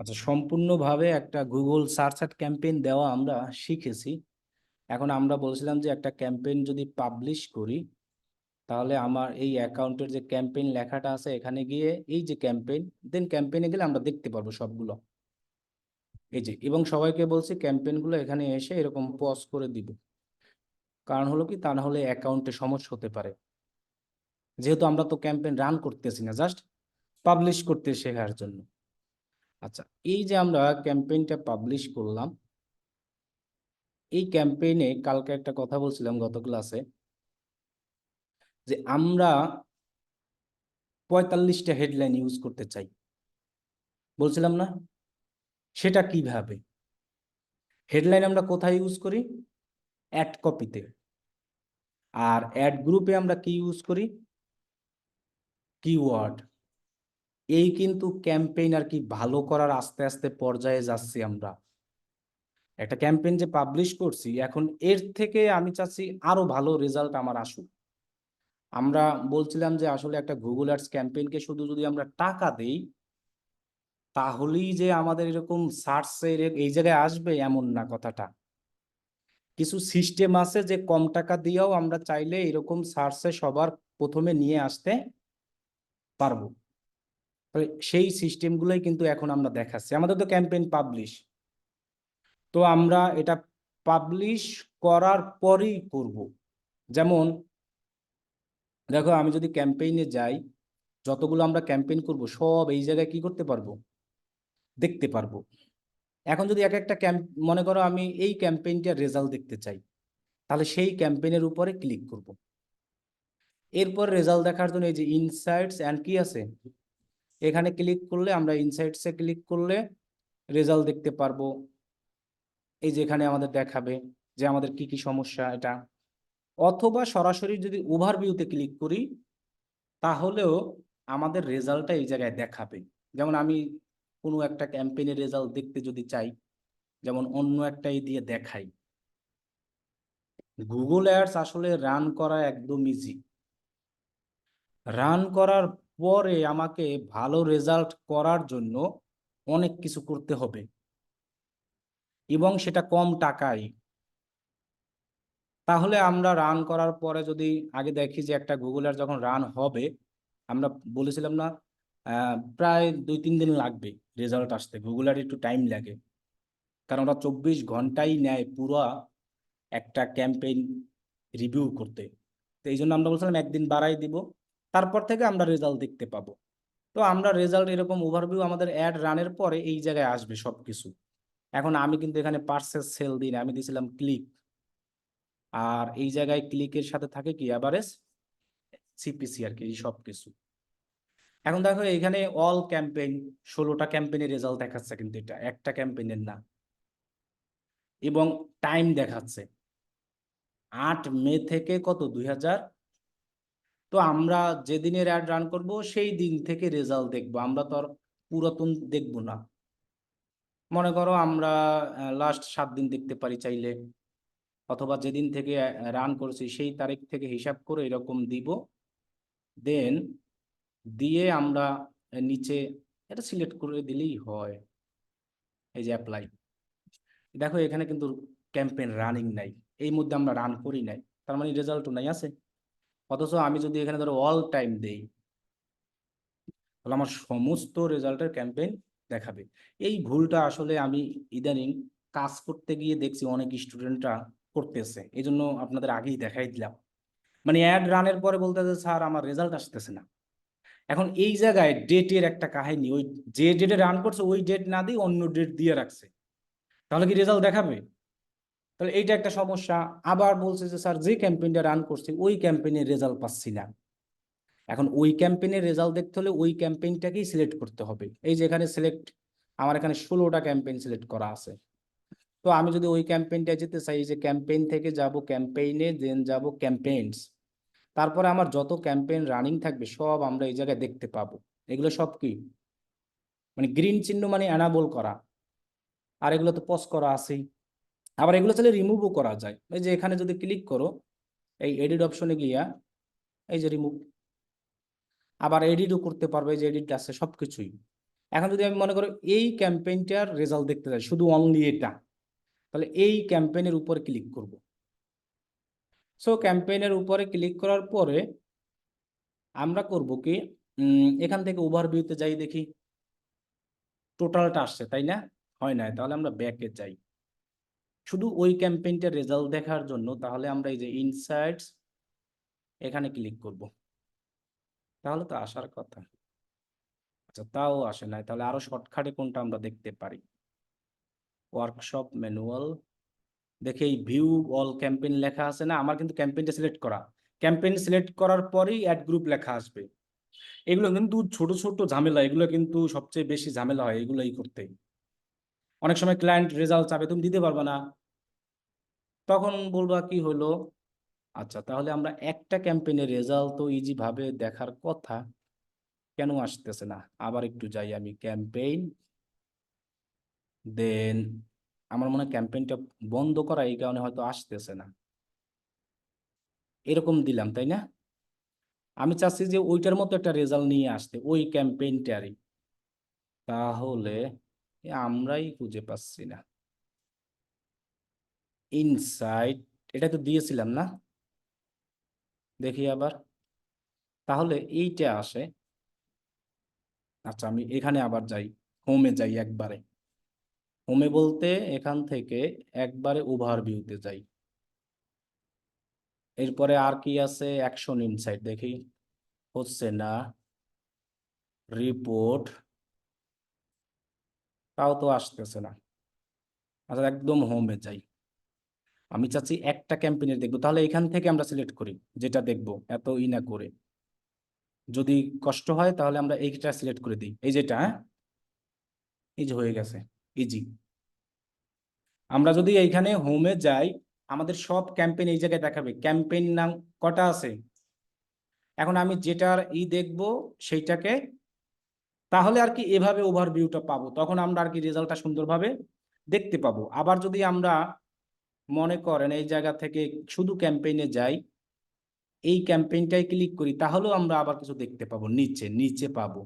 আচ্ছা, সম্পূর্ণভাবে একটা গুগল সার্চ অ্যাড ক্যাম্পেইন দেওয়া আমরা শিখেছি। এখন আমরা বলছিলাম যে একটা ক্যাম্পেইন যদি পাবলিশ করি, তাহলে আমার এই অ্যাকাউন্টের যে ক্যাম্পেইন লেখাটা আছে এখানে গিয়ে এই যে ক্যাম্পেইন, দেন ক্যাম্পেইনে গেলে আমরা দেখতে পারবো সবগুলো। এই যে, এবং সবাইকে বলছি ক্যাম্পেইনগুলো এখানে এসে এরকম পজ করে দিব। কারণ হলো কি, তা না হলে অ্যাকাউন্টে সমস্যা হতে পারে। যেহেতু আমরা তো ক্যাম্পেইন রান করতেছি না, জাস্ট পাবলিশ করতে শেখার জন্য। আচ্ছা, এই যে আমরা ক্যাম্পেইনটা পাবলিশ করলাম, এই ক্যাম্পেইনে কালকে একটা কথা বলছিলাম গত ক্লাসে, যে আমরা 45টা হেডলাইন ইউজ করতে চাই, বলছিলাম না? সেটা কিভাবে? হেডলাইন আমরা কোথায় ইউজ করি? অ্যাড কপিতে। আর অ্যাড গ্রুপে আমরা কি ইউজ করি? কিওয়ার্ড। এই কিন্তু ক্যাম্পেইন আর কি ভালো করার আস্তে আস্তে পর্যায়ে যাচ্ছি আমরা। একটা ক্যাম্পেইন যে পাবলিশ করছি, এখন এর থেকে আমি চাচ্ছি আরো ভালো রেজাল্ট আমার আসুক। আমরা বলছিলাম যে আসলে একটা গুগল অ্যাডস ক্যাম্পেইনকে শুধু যদি আমরা টাকা দেই, তাহলেই যে আমাদের এরকম সার্চের এই জায়গায় আসবে এমন না কথাটা। কিছু সিস্টেম আছে যে কম টাকা দিয়েও আমরা চাইলে এরকম সার্চে সবার প্রথমে নিয়ে আসতে পারবো। সেই সিস্টেমগুলোই কিন্তু এখন আমরা দেখাচ্ছি। আমাদের তো ক্যাম্পেইন পাবলিশ, তো আমরা এটা পাবলিশ করার পরেই করব। যেমন দেখো, আমি যদি ক্যাম্পেইনে যাই, যতগুলো আমরা ক্যাম্পেইন করব সব এই জায়গায় কি করতে পারবো? দেখতে পারবো। এখন যদি এক একটা মনে করো আমি এই ক্যাম্পেইনটার রেজাল্ট দেখতে চাই, তাহলে সেই ক্যাম্পেইনের উপরে ক্লিক করব। এরপর রেজাল্ট দেখার জন্য এই যে ইনসাইটস অ্যান্ড কি আছে, এখানে ক্লিক করলে, আমরা ইনসাইটসে ক্লিক করলে রেজাল্ট দেখতে পারবো। এই যে এখানে আমাদের দেখাবে যে আমাদের কি কি সমস্যা এটা। অথবা সরাসরি যদি ওভারভিউতে ক্লিক করি, তাহলেও আমাদের রেজাল্টটা এই জায়গায় দেখাবে। যেমন আমি কোনো একটা ক্যাম্পেইনের রেজাল্ট দেখতে যদি চাই, যেমন অন্য একটাই দিয়ে দেখাই। গুগল অ্যাডস আসলে রান করা একদম ইজি। রান করার পরে আমাকে ভালো রেজাল্ট করার জন্য অনেক কিছু করতে হবে, এবং সেটা কম টাকায়। তাহলে আমরা রান করার পরে যদি আগে দেখি যে একটা গুগল অ্যাড যখন রান হবে, আমরা বলেছিলাম না প্রায় 2-3 দিন লাগবে রেজাল্ট আসতে। গুগল অ্যাড একটু টাইম লাগে, কারণ ওরা 24 ঘন্টাই নেয় পুরো একটা ক্যাম্পেইন রিভিউ করতে। তো এই জন্য আমরা বলছিলাম একদিন বাড়াই দিব, তারপর থেকে আমরা রেজাল্ট দেখতে পাবো। তো আমরা রেজাল্ট এরকম ওভারভিউ আমাদের অ্যাড রানের পরে এই জায়গায় আসবে সবকিছু। এখন আমি কিন্তু এখানে পার্সেস সেল দিই না, আমি দিয়েছিলাম ক্লিক। আর এই জায়গায় ক্লিকের সাথে থাকে কি অ্যাভারেজ সিপিসি আর কি, এই সব কিছু। এখন দেখো এখানে অল ক্যাম্পেইন, 16টা ক্যাম্পেইনের রেজাল্ট দেখাচ্ছে, কিন্তু এটা একটা ক্যাম্পেইনের না। এবং টাইম দেখাচ্ছে 8 মে থেকে কত 2000। তো আমরা যেদিনের অ্যাড রান করব সেই দিন থেকে রেজাল্ট দেখবো, আমরা তো আর পুরাতন দেখবো না। মনে করো আমরা লাস্ট 7 দিন দেখতে পারি চাইলে, অথবা যেদিন থেকে রান করছি সেই তারিখ থেকে হিসাব করে এরকম দিব। দেন দিয়ে আমরা নিচে এটা সিলেক্ট করে দিলেই হয়। এই যে অ্যাপ্লাই, দেখো এখানে কিন্তু ক্যাম্পেইন রানিং নাই, এই মধ্যে আমরা রান করি নাই, তার মানে রেজাল্টও নাই আছে। অথচ আমি যদি এখানে ধরো অল টাইম দেই, তাহলে আমার সমস্ত রেজাল্টের ক্যাম্পেইন দেখাবে। এই ভুলটা আসলে আমি ইদানিং কাজ করতে গিয়ে দেখছি অনেক স্টুডেন্টরা করতেছে, এই জন্য আপনাদের আগেই দেখাই দিলাম। মানে অ্যাড রানের পরে বলতেছে স্যার আমার রেজাল্ট আসতেছে না। এখন এই জায়গায় ডেটের একটা কাহিনী, ওই যে ডেটে রান করছে ওই ডেট না দিয়ে অন্য ডেট দিয়ে রাখছে, তাহলে কি রেজাল্ট দেখাবে? তাহলে এইটা একটা সমস্যা। আবার বলছে যে স্যার যে ক্যাম্পেইনটা রান করছে ওই ক্যাম্পেইনের রেজাল্ট পাচ্ছি না। এখন ওই ক্যাম্পেইনের রেজাল্ট দেখতে হলে ওই ক্যাম্পেইনটাকেই সিলেক্ট করতে হবে। এই যে এখানে সিলেক্ট, আমার এখানে 16টা ক্যাম্পেইন সিলেক্ট করা আছে। তো আমি যদি ওই ক্যাম্পেইনটা যেতে চাই, যে ক্যাম্পেইন থেকে যাব ক্যাম্পেইনে, দেন যাব ক্যাম্পেইনস, তারপরে আমার যত ক্যাম্পেইন রানিং থাকবে সব আমরা এই জায়গায় দেখতে পাবো। এগুলো সব কি, মানে গ্রিন চিহ্ন মানে অ্যানাবল করা, আর এগুলো তো পজ করা আছেই। আবার এগুলো চাইলে রিমুভও করা যায়। এই যে এখানে যদি ক্লিক করো এই এডিট অপশনে গিয়া, এই যে রিমুভ, আবার এডিটও করতে পারবে, এই যে এডিট আছে সবকিছুই। এখন যদি আমি মনে করি এই ক্যাম্পেইনটার রেজাল্ট দেখতে চাই, শুধু অনলি এটা, তাহলে এই ক্যাম্পেইনের উপরে ক্লিক করব। সো ক্যাম্পেইনের উপরে ক্লিক করার পরে আমরা করব কি, এখান থেকে ওভারভিউতে যাই, দেখি টোটালটা আসছে, তাই না? হয় নাই, তাহলে আমরা ব্যাকে যাই শুধু ওই ক্যাম্পেইনটার রেজাল্ট দেখার জন্য। তাহলে আমরা এই যে ইনসাইটস এখানে ক্লিক করব, তাহলে তো আসার কথা। আচ্ছা, তাও আসে নাই, তাহলে আরো শর্টকাটে কোনটা আমরা দেখতে পারি? ওয়ার্কশপ ম্যানুয়াল, দেখে এই ভিউ অল ক্যাম্পেইন লেখা আছে না, আমার কিন্তু ক্যাম্পেইনটা সিলেক্ট করা। ক্যাম্পেইন সিলেক্ট করার পরেই অ্যাড গ্রুপ লেখা আসবে। এগুলো কিন্তু ছোট ছোট ঝামেলা, এগুলো কিন্তু সবচেয়ে বেশি ঝামেলা হয় এগুলোই করতে। অনেক সময় ক্লায়েন্ট রেজাল্ট চাবে, তুমি দিতে পারবে না, তখন বলবা কি হলো। আচ্ছা, তাহলে আমরা একটা ক্যাম্পেইনের রেজাল্ট তো ইজি ভাবে দেখার কথা, কেন আসতেছে না? আবার একটু যাই আমি ক্যাম্পেইন, দেন আমার মনে হয় ক্যাম্পেইনটা বন্ধ করা, এই কারণে হয়তো আসতেছে না। এরকম দিলাম, তাই না? আমি চাচ্ছি যে ওইটার মতো একটা রেজাল্ট নিয়ে আসতে, ওই ক্যাম্পেইনটারই। তাহলে আমরাই খুঁজে পাচ্ছি না। ইনসাইট, এটা তো দিয়েছিলাম না, দেখি আবার, তাহলে এইটা আসে। আচ্ছা, আমি এখানে আবার যাই, হোমে যাই একবারে। হোমে বলতে এখান থেকে একবারে ওভারভিউতে যাই। এরপরে আর কি আছে? অ্যাকশন ইনসাইট, দেখি হচ্ছে না। রিপোর্ট, তাও তো আসতেছে না। আচ্ছা, একদম হোমে যাই। আমি চাচ্ছি একটা ক্যাম্পেইনের দেখবো, তাহলে এখান থেকে আমরা সিলেক্ট করি যেটা দেখবো, এত ই না করে। যদি কষ্ট হয় তাহলে আমরা এইটা সিলেক্ট করে দিই, এই যেটা, হ্যাঁ, এই যে হয়ে গেছে, ইজি। আমরা যদি এইখানে হোমে যাই, আমাদের সব ক্যাম্পেইন এই জায়গায় দেখাবে। ক্যাম্পেইন নাম কটা আছে? এখন আমি যেটার দেখবো সেইটাকে, তাহলে আর কি এভাবে ওভারভিউটা পাবো, তখন আমরা আর কি রেজাল্টটা সুন্দরভাবে দেখতে পাবো। আবার যদি আমরা মনে করেন এই জায়গা থেকে শুধু ক্যাম্পেইনে যাই, এই ক্যাম্পেইনটাই ক্লিক করি, তাহলেও আমরা আবার কিছু দেখতে পাবো, নিচে নিচে পাবো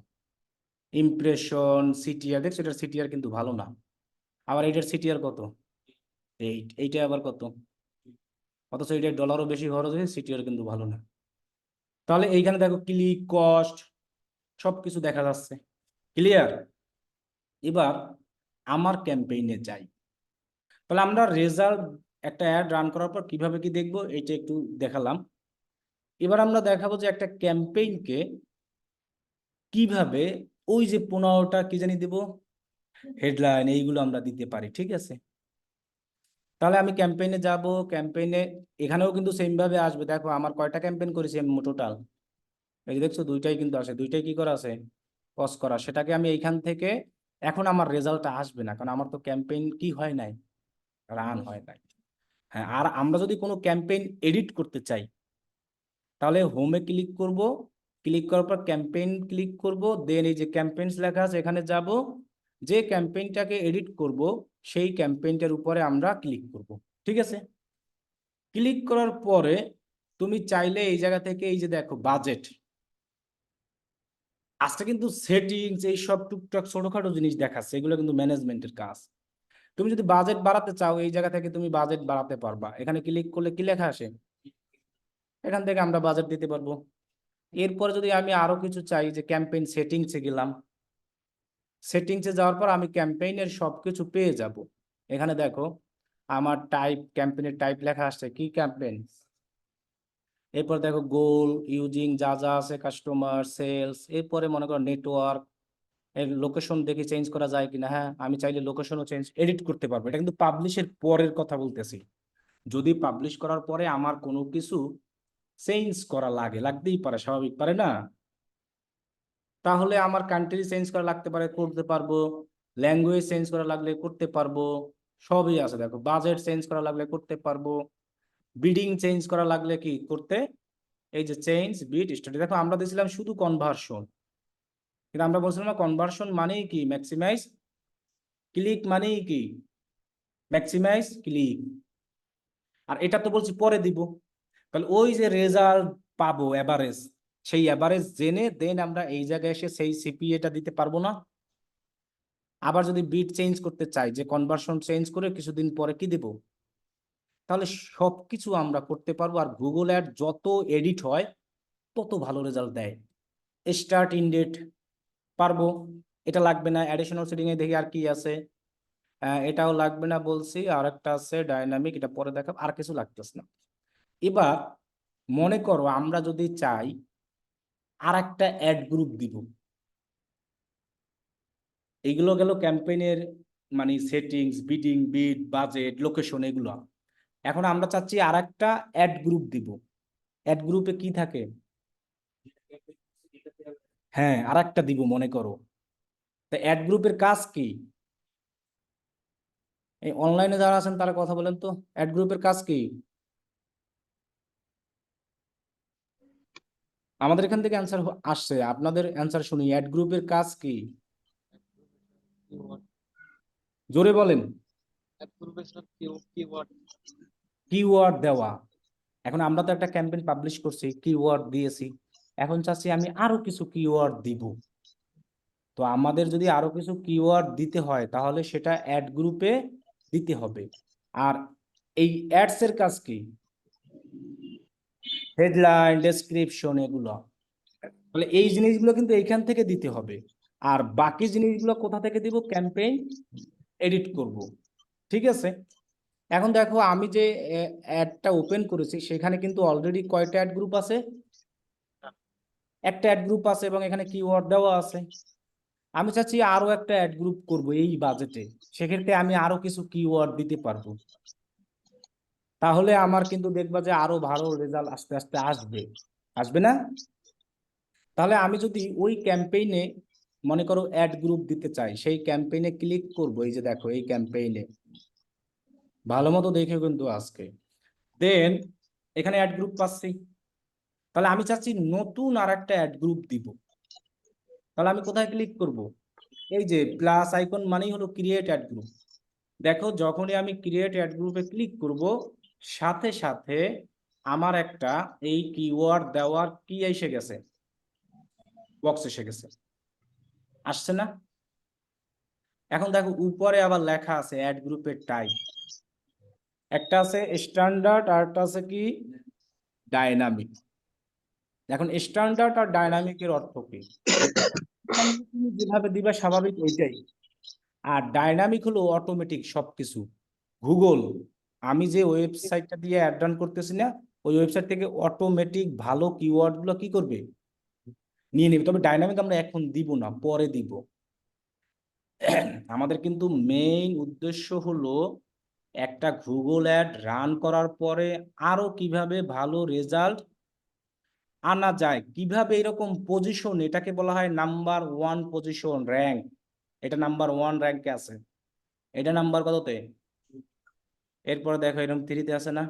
ইমপ্রেশন, সিটিআর। দেখছো, এটার সিটিআর কিন্তু ভালো না। আবার এটার সিটিআর কত? এইটা আবার কত? অথচ এটার ডলারও বেশি খরচ হয়েছে, সিটিআর কিন্তু ভালো না। তাহলে এইখানে দেখো ক্লিক কস্ট সবকিছু দেখা যাচ্ছে, ক্লিয়ার? এবার আমার ক্যাম্পেইনে যাই, তাহলে আমরা রেজাল্ট, একটা অ্যাড রান করার পর কিভাবে কি দেখবো এটা একটু দেখালাম। এবার আমরা দেখাবো যে একটা ক্যাম্পেইনকে কিভাবে, ওই যে 15টা কি জানি দেব হেডলাইন, এইগুলো আমরা দিতে পারি, ঠিক আছে? তাহলে আমি ক্যাম্পেইনে যাব, ক্যাম্পেইনে এখানেও কিন্তু সেম ভাবে আসবে। দেখো আমার কয়টা ক্যাম্পেইন করেছি আমি টোটাল, এই যে দেখছো দুইটাই কিন্তু আসে, দুইটাই কি করা আছে? পজ করা। সেটাকে আমি এইখান থেকে, এখন আমার রেজাল্টটা আসবে না, কারণ আমার তো ক্যাম্পেইন কি হয় নাই, রান হয় নাই। হ্যাঁ, আর আমরা যদি কোনো ক্যাম্পেইন এডিট করতে চাই, তাহলে হোমে ক্লিক করব, ক্লিক করার পর ক্যাম্পেইন ক্লিক করব, দেন এই যে ক্যাম্পেইনস লেখা আছে এখানে যাব, যে ক্যাম্পেইনটাকে এডিট করব সেই ক্যাম্পেইনটার উপরে আমরা ক্লিক করব, ঠিক আছে? ক্লিক করার পরে তুমি চাইলে এই জায়গা থেকে এই যে দেখো বাজেট, আজকে কিন্তু সেটিংস এই সব টুকটাক ছোটখাটো জিনিস দেখাচ্ছে, এগুলো কিন্তু ম্যানেজমেন্টের কাজ। তুমি যদি বাজেট বাড়াতে চাও, এই জায়গা থেকে তুমি বাজেট বাড়াতে পারবা। এখানে ক্লিক করলে কি লেখা আসে? এখান থেকে আমরা বাজেট দিতে পারবো। এরপরে যদি আমি আরো কিছু চাই, যে ক্যাম্পেইন সেটিংসে গেলাম, সেটিংসে যাওয়ার পর আমি ক্যাম্পেইনের সবকিছু পেয়ে যাব। এখানে দেখো আমার টাইপ, ক্যাম্পেইনের টাইপ লেখা আসছে, কি ক্যাম্পেইন। এরপর দেখো গোল, ইউজিং, যা যা আছে, কাস্টমার, সেলস, এরপরে মনে করো নেটওয়ার্ক, এর লোকেশন দেখি চেঞ্জ করা যায় কিনা। হ্যাঁ, আমি চাইলে লোকেশনও চেঞ্জ এডিট করতে পারবো। এটা কিন্তু পাবলিশের পরের কথা বলতেছি। যদি পাবলিশ করার পরে আমার কোনো কিছু চেঞ্জ করা লাগে, লাগতেই পারে, স্বাভাবিক, পারে না? তাহলে আমার কান্ট্রি চেঞ্জ করা লাগতে পারে, করতে পারবো। ল্যাঙ্গুয়েজ চেঞ্জ করা লাগলে করতে পারবো। সবই আছে, দেখো বাজেট চেঞ্জ করা লাগলে করতে পারবো। বিডিং চেঞ্জ করা লাগলে কি করতে, এই যে চেঞ্জ বিট স্টাডি। দেখো আমরা দিয়েছিলাম শুধু কনভার্সন, কিন্তু আমরা বলছিলাম না কনভার্সন মানেই কি ম্যাক্সিমাইজ ক্লিক, মানেই কি ম্যাক্সিমাইজ ক্লিক। আর এটা তো বলছি পরে দিব। তাহলে ওই যে রেজাল্ট পাবো এভারেজ, সেই এভারেজ জেনে দেন আমরা এই জায়গায় এসে সেই সিপিএটা দিতে পারবো না? আবার যদি বিট চেঞ্জ করতে চাই, যে কনভার্সন চেঞ্জ করে কিছুদিন পরে কি দেব, তাহলে সবকিছু আমরা করতে পারবো। আর গুগল অ্যাড যত এডিট হয় তত ভালো রেজাল্ট দেয়। স্টার্ট ইন ডেট পারবো, এটা লাগবে না। অ্যাডিশনাল সেটিং এ দেখি আর কি আছে, এটাও লাগবে না বলছি। আর একটা আছে ডাইনামিক, এটা পরে দেখাবো। আর কিছু লাগতেছে না। এবার মনে করো আমরা যদি চাই আর একটা অ্যাড গ্রুপ দিব, এইগুলো গেল ক্যাম্পেইনের মানে settings, bidding, bit, budget, location, এগুলো। এখন আমরা চাচ্ছি আর একটা অ্যাড গ্রুপ দিব। অ্যাড গ্রুপে কি থাকে, হ্যাঁ আর একটা দিব মনে করো। তা অ্যাড গ্রুপের কাজ কি? এই অনলাইনে যারা আছেন তারা কথা বলেন তো, অ্যাড গ্রুপের কাজ কি? আমাদের এখান থেকে অ্যান্সার আসছে, আপনাদের অ্যান্সার শুনি। অ্যাড গ্রুপের কাজ কি? জোরে বলেন। কিওয়ার্ড দেওয়া। এখন আমরা তো একটা ক্যাম্পেইন পাবলিশ করছি, কিওয়ার্ড দিয়েছি। এখন চাচ্ছি আমি আরো কিছু কিওয়ার্ড দিব। তো আমাদের যদি আরো কিছু কিওয়ার্ড দিতে হয় তাহলে সেটা অ্যাড গ্রুপে দিতে হবে। আর এই অ্যাডস এর কাজ কি? হেডলাইন, ডেসক্রিপশন, এগুলো। তাহলে এই জিনিসগুলো কিন্তু এইখান থেকে দিতে হবে। আর বাকি জিনিসগুলো কোথা থেকে দিব? ক্যাম্পেইন এডিট করব। ঠিক আছে। এখন দেখো আমি যে অ্যাডটা ওপেন করেছি সেখানে কিন্তু অলরেডি কয়টা অ্যাড গ্রুপ আছে? একটা অ্যাড গ্রুপ আছে এবং এখানে কিওয়ার্ড দেওয়া আছে। আমি চাচ্ছি আরো একটা অ্যাড গ্রুপ করব এই বাজেটে। সেক্ষেত্রে আমি আরো কিছু কিওয়ার্ড দিতে পারবো। তাহলে আমার কিন্তু দেখবা যে আরো ভালো রেজাল্ট আস্তে আস্তে আসবে। আসবে না? তাহলে আমি যদি ওই ক্যাম্পেইনে মনে করো অ্যাড গ্রুপ দিতে চাই, সেই ক্যাম্পেইনে ক্লিক করব। এই যে দেখো এই ক্যাম্পেইনে ভালো মতো দেখে কিন্তু আজকে দেন এখানে অ্যাড গ্রুপ পাচ্ছি। তাহলে আমি চাচ্ছি নতুন আর একটা অ্যাড গ্রুপ দিব। তাহলে আমি কোথায় ক্লিক করব? এই যে প্লাস আইকন মানেই হলো ক্রিয়েট অ্যাড গ্রুপ। দেখো যখনই আমি ক্রিয়েট অ্যাড গ্রুপে ক্লিক করব সাথে সাথে আমার একটা এই কিওয়ার্ড দেওয়ার কি এসে গেছে, বক্স এসে গেছে। আসছে না? এখন দেখো উপরে আবার লেখা আছে অ্যাড গ্রুপের টাইপ। একটা আছে স্ট্যান্ডার্ড আর একটা আছে কি ডাইনামিক। এখন স্ট্যান্ডার্ড আর ডাইনামিকের অর্থ কি? তুমি যেভাবে দিবা স্বাভাবিক ওইটাই। আর ডাইনামিক হলো অটোমেটিক সবকিছু। গুগল আমি যে ওয়েবসাইটটা দিয়ে অ্যাড রান করতেছি না, ওই ওয়েবসাইট থেকে অটোমেটিক ভালো কিওয়ার্ড গুলো কি করবে, নিয়ে নেবে। তবে ডাইনামিক আমরা এখন দিব না, পরে দিব। আমাদের কিন্তু মেইন উদ্দেশ্য হলো একটা গুগল অ্যাড রান করার পরে আরো কিভাবে ভালো রেজাল্ট আনা যায়, কিভাবে এরকম পজিশন, এটাকে বলা হয় নাম্বার ওয়ান পজিশন র্যাঙ্ক। এটা নাম্বার ওয়ান র্যাঙ্কে আছে। এটা নাম্বার কততে? এরপরে দেখো এরকম থ্রিতে আছে না?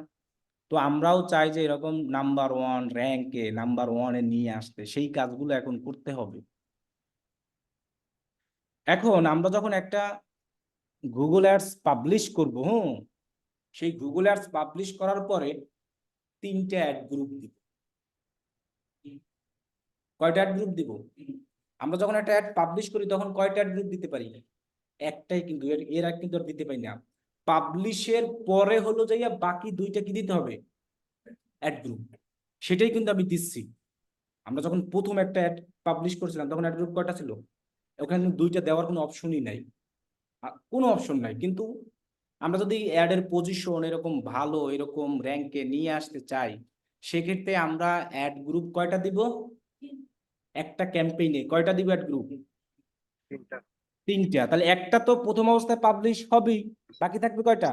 তো আমরাও চাই যে এরকম নাম্বার ওয়ান র্যাঙ্কে, নাম্বার ওয়ানে নিয়ে আসতে। সেই কাজগুলো এখন করতে হবে। এখন আমরা যখন একটা গুগল অ্যাডস পাবলিশ করবো, সেই গুগল অ্যাডস পাবলিশ করার পরে তিনটে অ্যাড গ্রুপ দিব। কয়টা অ্যাড গ্রুপ দিব? আমরা যখন একটা অ্যাড পাবলিশ করি তখন কয়টা অ্যাড গ্রুপ দিতে পারি? একটাই, কিন্তু এর আগে কিন্তু আর দিতে পারি না। পাবলিশের পরে হলো যাইয়া বাকি দুইটা কি দিতে হবে? Add group. সেটাই কিন্তু আমি দিচ্ছি। আমরা যখন প্রথম একটা অ্যাড পাবলিশ করছিলাম তখন অ্যাড গ্রুপ কয়টা ছিল? ওখানে কিন্তু দুইটা দেওয়ার কোনো অপশনই নাই, কোনো অপশন নাই। কিন্তু আমরা যদি অ্যাডের পজিশন এরকম ভালো, এরকম র্যাঙ্কে নিয়ে আসতে চাই, সেক্ষেত্রে আমরা অ্যাড গ্রুপ কয়টা দিব? একটা ক্যাম্পেইনে কয়টা দিব অ্যাড গ্রুপ? তিনটা। তাহলে একটা তো প্রথম অবস্থায় পাবলিশ হবেই, বাকি থাকবে কয়টা?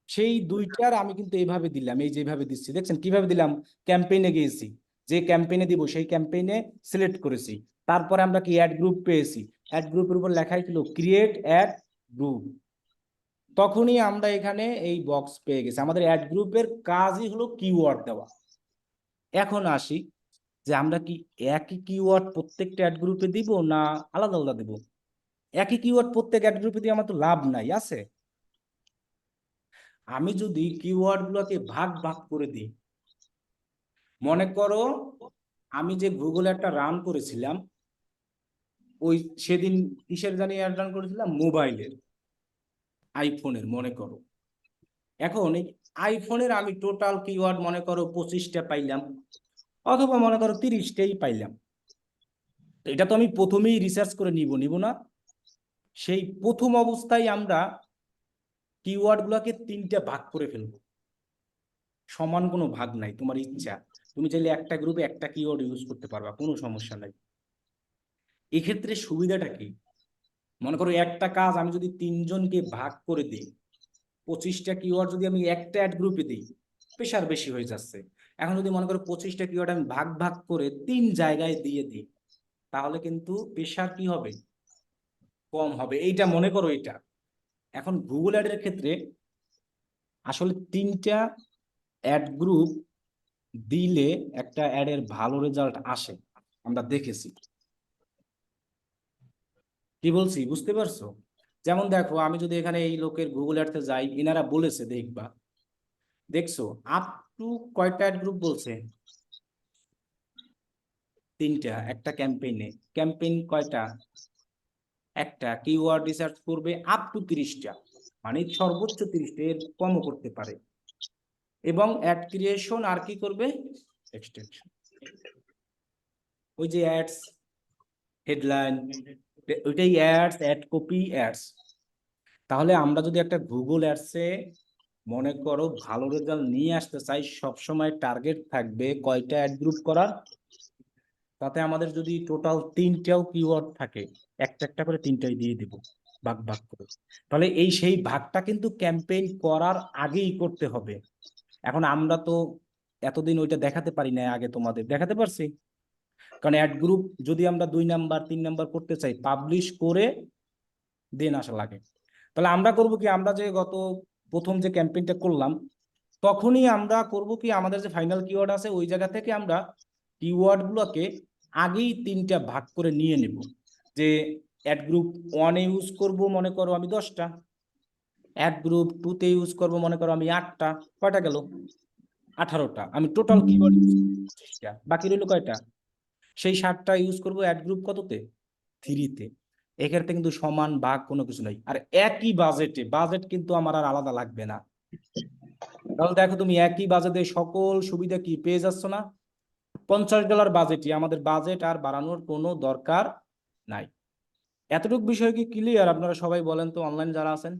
সেই দুইটার আমি কিন্তু এইভাবে দিলাম, এই যেভাবে দিচ্ছি দেখছেন কিভাবে দিলাম। ক্যাম্পেইনে গিয়েছি, যে ক্যাম্পেইনে দিব সেই ক্যাম্পেইনে সিলেক্ট করেছি। তারপরে আমরা কি অ্যাড গ্রুপ পেয়েছি, অ্যাড গ্রুপের উপর লেখাই ছিল ক্রিয়েট অ্যাড গ্রুপ। তখনই আমরা এখানে এই বক্স পেয়ে গেছি। আমাদের অ্যাড গ্রুপের কাজই হলো কিওয়ার্ড দেওয়া। এখন আসি যে আমরা কি একই কিওয়ার্ড প্রত্যেকটা অ্যাড গ্রুপে দিব না আলাদা আলাদা দিব? একই কিওয়ার্ড প্রত্যেক অ্যাড গ্রুপে দিয়ে আমার তো লাভ নাই, আছে। আমি যদি কিওয়ার্ড গুলোকে ভাগ ভাগ করে দিই, মনে করো আমি যে গুগল একটা রান করেছিলাম ওই সেদিন কিসের জানি অ্যাড রান করেছিলাম, মোবাইলের, আইফোনের মনে করো। এখন এই আইফোনের আমি টোটাল কিওয়ার্ড মনে করো 25টা পাইলাম, অথবা মনে করো 30টাই পাইলাম। তো এটা তো আমি প্রথমেই রিসার্চ করে নিব না? সেই প্রথম অবস্থায় আমরা কিওয়ার্ড গুলাকে 3টে ভাগ করে ফেলবো। সমান কোনো ভাগ নাই, তোমার ইচ্ছা। তুমি চাইলে একটা গ্রুপে একটা কিওয়ার্ড ইউজ করতে পারবা, কোনো সমস্যা নাই। এক্ষেত্রে সুবিধাটা কি? মনে করো একটা কাজ আমি যদি 3জনকে ভাগ করে দিই, 25টা কিওয়ার্ড যদি আমি একটা অ্যাড গ্রুপে দিই, প্রেশার বেশি হয়ে যাচ্ছে। এখন যদি মনে করো 25টা কিওয়ার্ড আমি ভাগ ভাগ করে 3 জায়গায় দিয়ে দিই, তাহলে কিন্তু প্রেশার কি হবে? কম হবে। এইটা মনে করো এটা। এখন গুগল অ্যাডের ক্ষেত্রে আসলে 3টা অ্যাড গ্রুপ দিলে একটা অ্যাডের ভালো রেজাল্ট আসে, আমরা দেখেছি। কি বলছি বুঝতে পারছো? যেমন দেখো, আমি যদি এখানে এই লোকের গুগল অ্যাডতে যাই, এনারা বলেছে দেখবা, দেখছো আপ টু কয়টা অ্যাড গ্রুপ বলছে? 3টা একটা ক্যাম্পেইনে। ক্যাম্পেইন কয়টা? একটা। কিওয়ার্ড রিসার্চ করবে আপ টু 30টা, মানে সর্বোচ্চ 30টা, এর কমও করতে পারে। এবং অ্যাড ক্রিয়েশন আর কি করবে? এক্সটেনশন। ওই যে অ্যাডস, হেডলাইন, ওইটাই অ্যাডস, অ্যাড কপি, অ্যাডস। তাহলে আমরা যদি একটা গুগল অ্যাডসে মনে করো ভালো রেজাল্ট নিয়ে আসতে চাই, সবসময় টার্গেট থাকবে কয়টা অ্যাড গ্রুপ করার। তাতে আমাদের যদি টোটাল 3টাও কিওয়ার্ড থাকে, একটা একটা করে 3টাই দিয়ে দিব ভাগ ভাগ করে। তাহলে এই সেই ভাগটা কিন্তু ক্যাম্পেইন করার আগেই করতে হবে। এখন আমরা তো এতদিন ওইটা দেখাতে পারি না, আগে তোমাদের দেখাতে পারছি। কারণ অ্যাড গ্রুপ যদি আমরা 2 নাম্বার 3 নাম্বার করতে চাই, পাবলিশ করে দেন আসা লাগে। তাহলে আমরা করব কি, আমরা যে গত প্রথম যে ক্যাম্পেইনটা করলাম, তখনই আমরা করব কি, আমাদের যে ফাইনাল কিওয়ার্ড আছে ওই জায়গা থেকে আমরা কিওয়ার্ড গুলোকে আগেই 3টা ভাগ করে নিয়ে নেব। যে অ্যাড গ্রুপ 1-এ ইউজ করব মনে করো আমি 10টা, অ্যাড গ্রুপ 2-তে ইউজ করব মনে করো আমি 8টা। কয়টা গেল? 18টা। আমি টোটাল কিওয়ার্ড ইউজ করব 25টা, বাকি রইল কয়টা? সেই 7টা ইউজ করব অ্যাড গ্রুপ কততে? 3-তে। এক্ষেত্রে কিন্তু সমান ভাগ কোনো কিছু নাই, আর একই বাজেটে, বাজেট কিন্তু আমার আর আলাদা লাগবে না। তাহলে দেখো তুমি একই বাজেটে সকল সুবিধা কি পেয়ে যাচ্ছ না? $50 বাজেটই, আমাদের বাজেট আর বাড়ানোর কোনো দরকার নাই। এতটুকু বিষয় কি ক্লিয়ার? আপনারা সবাই বলেন তো, অনলাইন যারা আছেন।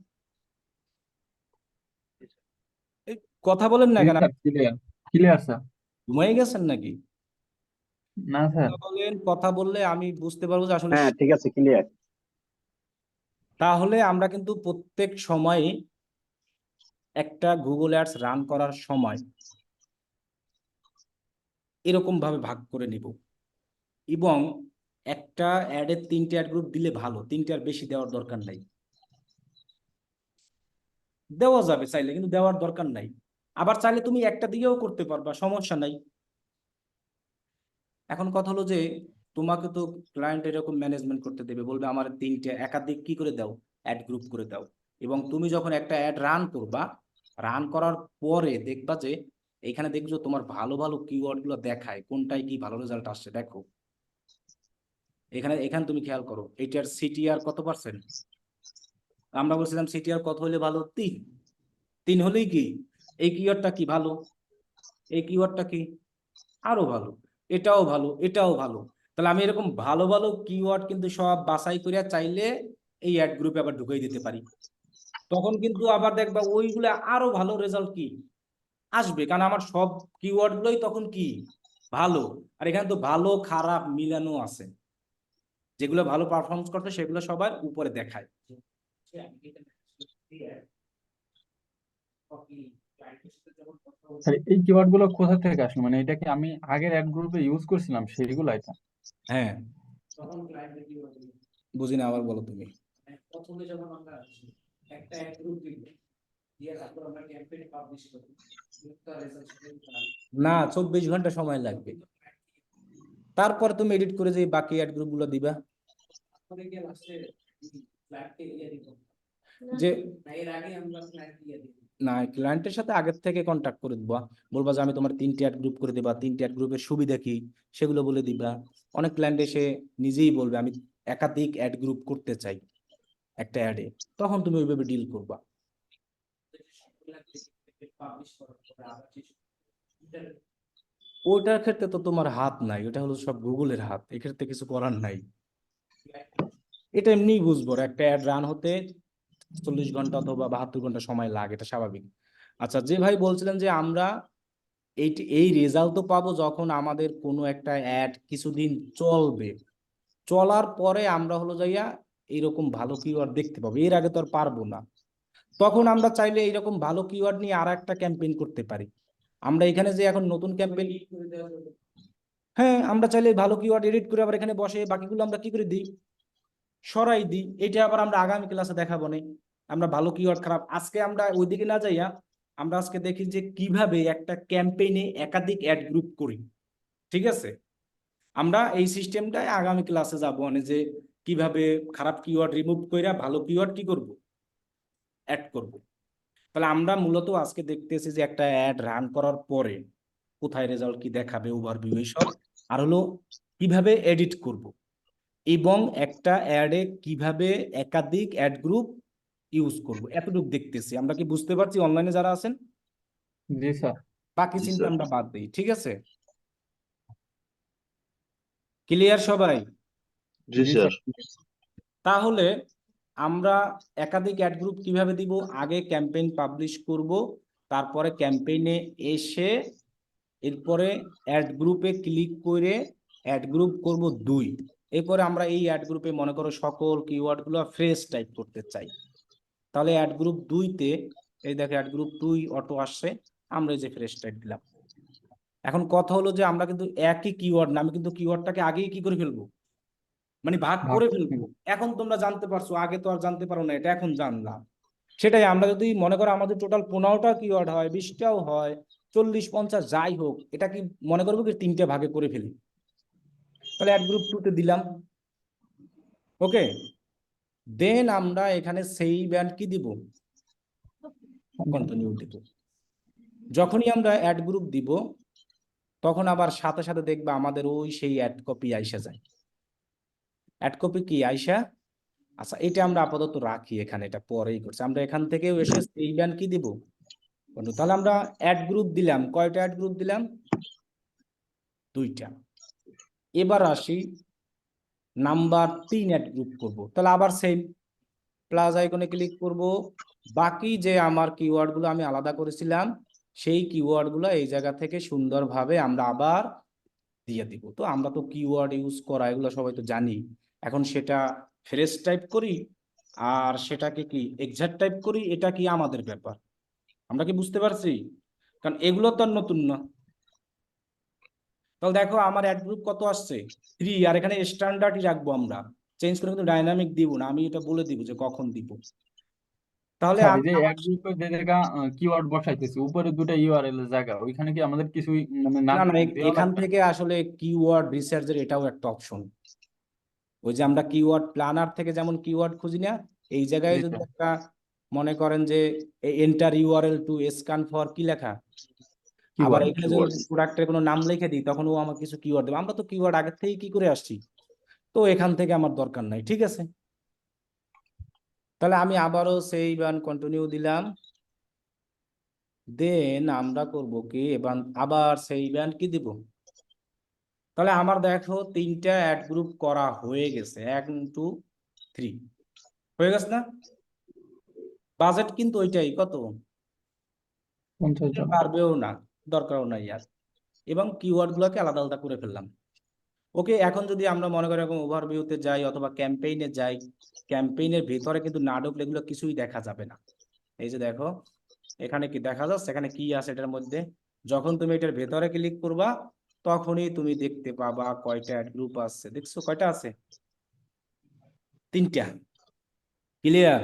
এই কথা বলেন না কেন? Clear clear sir. ঘুমাই গেছেন নাকি? না স্যার। কথা বলেন, কথা বললে আমি বুঝতে পারবো যে আসলে। হ্যাঁ ঠিক আছে, ক্লিয়ার। তাহলে আমরা কিন্তু প্রত্যেক সময় একটা গুগল অ্যাডস রান করার সময় এরকম ভাবে ভাগ করে নিব। এবং একটা অ্যাডের 3টে অ্যাড গ্রুপ দিলে ভালো, 3টে আর বেশি দেওয়ার দরকার নাই। দেওয়া যাবে চাইলে, কিন্তু দেওয়ার দরকার নাই। আবার চাইলে তুমি একটা দিকেও করতে পারবা, সমস্যা নাই। এখন কথা হলো যে তোমাকে তো ক্লায়েন্ট এরকম ম্যানেজমেন্ট করতে দেবে, বলবে আমার 3টে একাধিক কি করে দাও, অ্যাড গ্রুপ করে দাও। এবং তুমি যখন একটা অ্যাড রান করবা, রান করার পরে দেখবা যে এখানে দেখছো তোমার ভালো ভালো কিওয়ার্ড গুলো দেখায়, কোনটায় কি ভালো রেজাল্ট আসছে দেখো। এখানে এখানে তুমি খেয়াল করো, এটার সিটিআর কত পার্সেন্ট? আমরা বলছিলাম সিটিআর কত হলে ভালো? 3। 3 হলেই কি এই কিওয়ার্ডটা কি ভালো, এই কিওয়ার্ডটা কি আরো ভালো, এটাও ভালো, এটাও ভালো। তাহলে আমি এরকম ভালো ভালো কিওয়ার্ড কিন্তু সব বাছাই করে চাইলে এই অ্যাড গ্রুপে আবার ঢুকাই দিতে পারি। তখন কিন্তু আবার দেখবা ওইগুলো আরো ভালো রেজাল্ট কি আসবে, কারণ আমার সব কিওয়ার্ড গুলোই তখন কি ভালো। আর এখানে তো ভালো খারাপ মিলানো আছে, যেগুলো ভালো পারফরমেন্স করতে সেগুলো সবার উপরে দেখায়। স্যার এই কিওয়ার্ড গুলো কোথা থেকে আসলো, মানে এটা কি আমি আগের অ্যাড গ্রুপে ইউজ করছিলাম সেইগুলো এটা? হ্যাঁ, বুঝি না, আবার বলো তুমি। প্রথমে যখন আমরা একটা অ্যাড গ্রুপ দিব, দিয়ে তারপর আমরা ক্যাম্পেইন পাবলিশ করি, না 24 ঘন্টা সময় লাগবে। তারপর তুমি এডিট করে যে বাকি অ্যাড গ্রুপ গুলো দিবা। যে না, ক্লায়েন্টের সাথে আগের থেকে কন্ট্যাক্ট করে দিবা, বলবা যে আমি তোমার 3টে অ্যাড গ্রুপ করে দিবা, 3টে অ্যাড গ্রুপের সুবিধা কি সেগুলো বলে দিবা। অনেক ক্লায়েন্ট এসে নিজেই বলবে আমি একাধিক অ্যাড গ্রুপ করতে চাই একটা অ্যাডে, তখন তুমি ওইভাবে ডিল করবা। ওইটার ক্ষেত্রে তো তোমার হাত নাই, ওটা হলো সব গুগলের হাত, এক্ষেত্রে কিছু করার নাই। এটা এমনিই বুঝবো, একটা অ্যাড রান হতে 40 ঘন্টা অথবা 72 ঘন্টা সময় লাগে, এটা স্বাভাবিক। আচ্ছা, যে ভাই বলছিলেন যে আমরা এই রেজাল্ট তো পাবো যখন আমাদের কোনো একটা অ্যাড কিছুদিন চলবে, চলার পরে আমরা হলো যাইয়া এইরকম ভালো কিওয়ার্ড দেখতে পাবো, এর আগে তো আর পারবো না। তখন আমরা চাইলে এইরকম ভালো কিওয়ার্ড নিয়ে আর একটা ক্যাম্পেইন করতে পারি। আমরা এখানে যে এখন নতুন ক্যাম্পেইন, হ্যাঁ আমরা চাইলে ভালো কিওয়ার্ড এডিট করে আবার এখানে বসে বাকিগুলো আমরা কি করে দিই, সরাই দিই। এটা আবার আমরা আগামী ক্লাসে দেখাবো না আমরা ভালো কিওয়ার্ড খারাপ। আজকে আমরা ওইদিকে না যাইয়া আমরা আজকে দেখি যে কিভাবে একটা ক্যাম্পেইনে একাধিক অ্যাড গ্রুপ করি, ঠিক আছে? আমরা এই সিস্টেমটাই আগামী ক্লাসে যাব, মানে যে কিভাবে খারাপ কিওয়ার্ড রিমুভ কইরা ভালো কিওয়ার্ড কি করব, অ্যাড করব। তাহলে আমরা মূলত আজকে দেখতেছি যে একটা অ্যাড রান করার পরে কোথায় রেজাল্ট কি দেখাবে, ওভারভিউ এইসব, আর হলো কিভাবে এডিট করব, এবং একটা অ্যাডে কিভাবে একাধিক অ্যাড গ্রুপ ইউজ করব, এতটুকু দেখতেছি। আমরা কি বুঝতে পারছি অনলাইনে যারা আছেন? জি স্যার। বাকি জি চিন্তা স্যার। আমরা বাদ দিই, ঠিক আছে? ক্লিয়ার সবাই? জি জি স্যার। স্যার। তাহলে আমরা একাধিক অ্যাড গ্রুপ কিভাবে দিব, আগে ক্যাম্পেইন পাবলিশ করব, তারপরে ক্যাম্পেইনে এসে এরপরে অ্যাড গ্রুপে ক্লিক করে অ্যাড গ্রুপ করব 2। এরপরে আমরা এই অ্যাড গ্রুপে মনে করো সকল কিওয়ার্ড গুলো ফ্রেশ টাইপ করতে চাই, তাহলে অ্যাড গ্রুপ 2-তে এই দেখো অ্যাড গ্রুপ 2 অটো আসছে, আমরা এই যে ফ্রেশ টাইপ দিলাম। এখন কথা হলো যে আমরা কিন্তু একই কিওয়ার্ড না, আমি কিন্তু কিওয়ার্ডটাকে আগেই কি করে ফেলবো, মানে ভাগ ভাগ করে করে ফেলবো। ফেলবো। এখন তোমরা জানতে পারছো, আগে তো আর জানতে পারো না, এটা এখন জানলাম। সেটাই আমরা যদি মনে করো আমাদের টোটাল 15টা কিওয়ার্ড হয়, 20টাও হয়, 40-50 যাই হোক, এটা কি মনে করবো কি 3টে ভাগে করে ফেলি। তাহলে অ্যাড গ্রুপ 2-তে দিলাম, ওকে। দেন আমরা এখানে সেই ব্যান্ড কি দিব, কন্টিনিউ দিব। যখনই আমরা অ্যাড গ্রুপ দিব তখন আবার সাথে সাথে দেখবা আমাদের ওই সেই অ্যাড কপি আইসা যায়। অ্যাড কপি কি আইসা, আচ্ছা এটা আমরা আপাতত রাখি এখানে, এটা পরেই করছি। আমরা এখান থেকেও এসে সেই ব্যান্ড কি দিব, বন্ধু। তাহলে আমরা অ্যাড গ্রুপ দিলাম, কয়টা অ্যাড গ্রুপ দিলাম, 2টা। এবার আসি নাম্বার 3 অ্যাড গ্রুপ করব, তাহলে আবার সেম প্লাস আইকনে ক্লিক করব, বাকি যে আমার কিওয়ার্ড গুলো আমি আলাদা করেছিলাম সেই কিওয়ার্ড গুলো এই জায়গা থেকে সুন্দরভাবে আমরা আবার দিয়ে দিব। তো আমরা তো কিওয়ার্ড ইউজ করা এগুলো সবাই তো জানি, এখন সেটা ফ্রেশ টাইপ করি আর সেটাকে কি এক্সাক্ট টাইপ করি, এটা কি আমাদের ব্যাপার। আমরা কি বুঝতে পারছি? কারণ এগুলো তো আর নতুন না। তাহলে দেখো আমার অ্যাড গ্রুপ কত আসছে, 3, আর এখানে স্ট্যান্ডার্ডই রাখবো আমরা, চেঞ্জ করে কিন্তু ডাইনামিক দিব না, আমি এটা বলে দিব যে কখন দিব। তাহলে স্যার এই যে এক গ্রুপে যে জায়গা কিওয়ার্ড বসাইতেছি উপরে দুটো ইউআরএল এর জায়গা, ওইখানে কি আমাদের কিছুই মানে নাম না না, দেওয়া এখান লাগবে? থেকে আসলে কিওয়ার্ড রিসার্চের এটাও একটা অপশন। ওই যে আমরা কিওয়ার্ড প্ল্যানার থেকে যেমন কিওয়ার্ড খুঁজি না, এই জায়গায় জি যদি স্যার। একটা মনে করেন যে enter URL two scan for কি লেখা, আবার কিওয়ার্ড। এখানে যদি কিওয়ার্ড। প্রোডাক্টের কোনো নাম লিখে দিই তখন ও আমার কিছু কিওয়ার্ড দেবে। আমরা তো কিওয়ার্ড আগে থেকেই কি করে আসছি, তো এখান থেকে আমার দরকার নাই, ঠিক আছে? তাহলে আমি আবারও সেই বান কন্টিনিউ দিলাম, দেন আমরা করব কি, এবার আবার সেই ব্যান্ড কি দিব। তাহলে আমার দেখো 3টা অ্যাড গ্রুপ করা হয়ে গেছে, 1 2 3 হয়ে গেছে না? বাজেট কিন্তু ওইটাই, কত 50 জন। পারবেও না, দরকারও নাই আর। এবং কিওয়ার্ড গুলোকে আলাদা আলাদা করে ফেললাম, ওকে। এখন যদি আমরা মনে করি এরকম ওভারভিউতে যাই অথবা ক্যাম্পেইনে যাই, ক্যাম্পেইনের ভেতরে কিন্তু না ঢুকলে এগুলো কিছুই দেখা যাবে না। এই যে দেখো এখানে কি দেখা যাচ্ছে, এখানে কি আছে এটার মধ্যে, যখন তুমি এটার ভেতরে ক্লিক করবা তখনই তুমি দেখতে পাবা কয়টা গ্রুপ আছে। দেখছো কয়টা আছে, 3টা। ক্লিয়ার?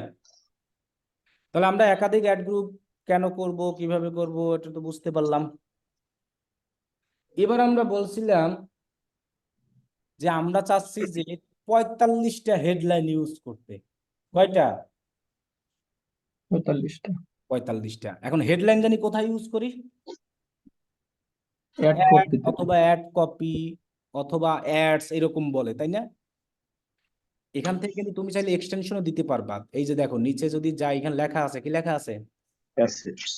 তাহলে আমরা একাধিক অ্যাড গ্রুপ কেন করব, কিভাবে করব, এটা তো বুঝতে পারলাম। এবার আমরা বলছিলাম যে আমরা চাচ্ছি যে 45টা হেডলাইন ইউজ করতে। কয়টা? 45টা। 45টা। এখন হেডলাইন জানি কোথায় ইউজ করি, অ্যাড অ্যাড কপিতে। অথবা অ্যাড কপি অথবা অ্যাডস এরকম বলে, তাই না? এখান থেকে কিন্তু তুমি চাইলে এক্সটেনশনও দিতে পারবা। এই যে দেখো নিচে যদি যাই, এখানে লেখা আছে, কি লেখা আছে? assets,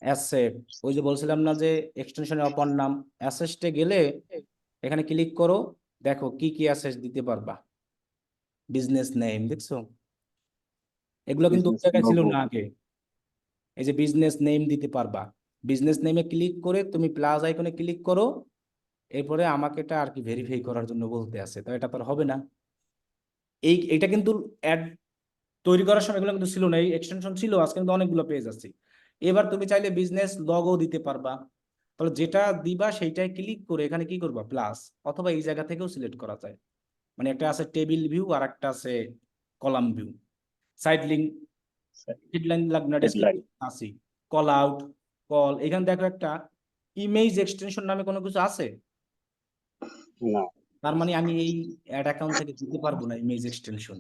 asset. ওই যে বলছিলাম না যে এক্সটেনশনের অপর নাম। অ্যাসেটে গেলে এখানে ক্লিক করো, দেখো কি কি অ্যাসেট দিতে পারবা। বিজনেস নেম দেখছো, এগুলো কিন্তু ওই business জায়গায় ছিল logo, না আগে। এই যে বিজনেস নেম দিতে পারবা, বিজনেস নেমে ক্লিক করে তুমি প্লাস আইকনে ক্লিক করো, এরপরে আমাকে এটা আর কি ভেরিফাই করার জন্য বলতে আছে, তো এটা তো আর হবে না। এটা কিন্তু অ্যাড তৈরি করার সময় এগুলো কিন্তু ছিল না, এই এক্সটেনশন ছিল, আজকে কিন্তু অনেকগুলো পেজ আছে। এবার তুমি চাইলে বিজনেস লগো দিতে পারবা, তাহলে যেটা দিবা সেইটাই ক্লিক করে এখানে কি করবা প্লাস, অথবা এই জায়গা থেকেও সিলেক্ট করা যায়। মানে একটা আছে টেবিল ভিউ আর একটা আছে column view, side link, headline লাগবে, headline, আসি, কল আউট, কল। এখানে দেখো একটা ইমেজ এক্সটেনশন নামে কোনো কিছু আছে, না, তার মানে আমি এই অ্যাড অ্যাকাউন্ট থেকে দিতে পারবো না ইমেজ এক্সটেনশন।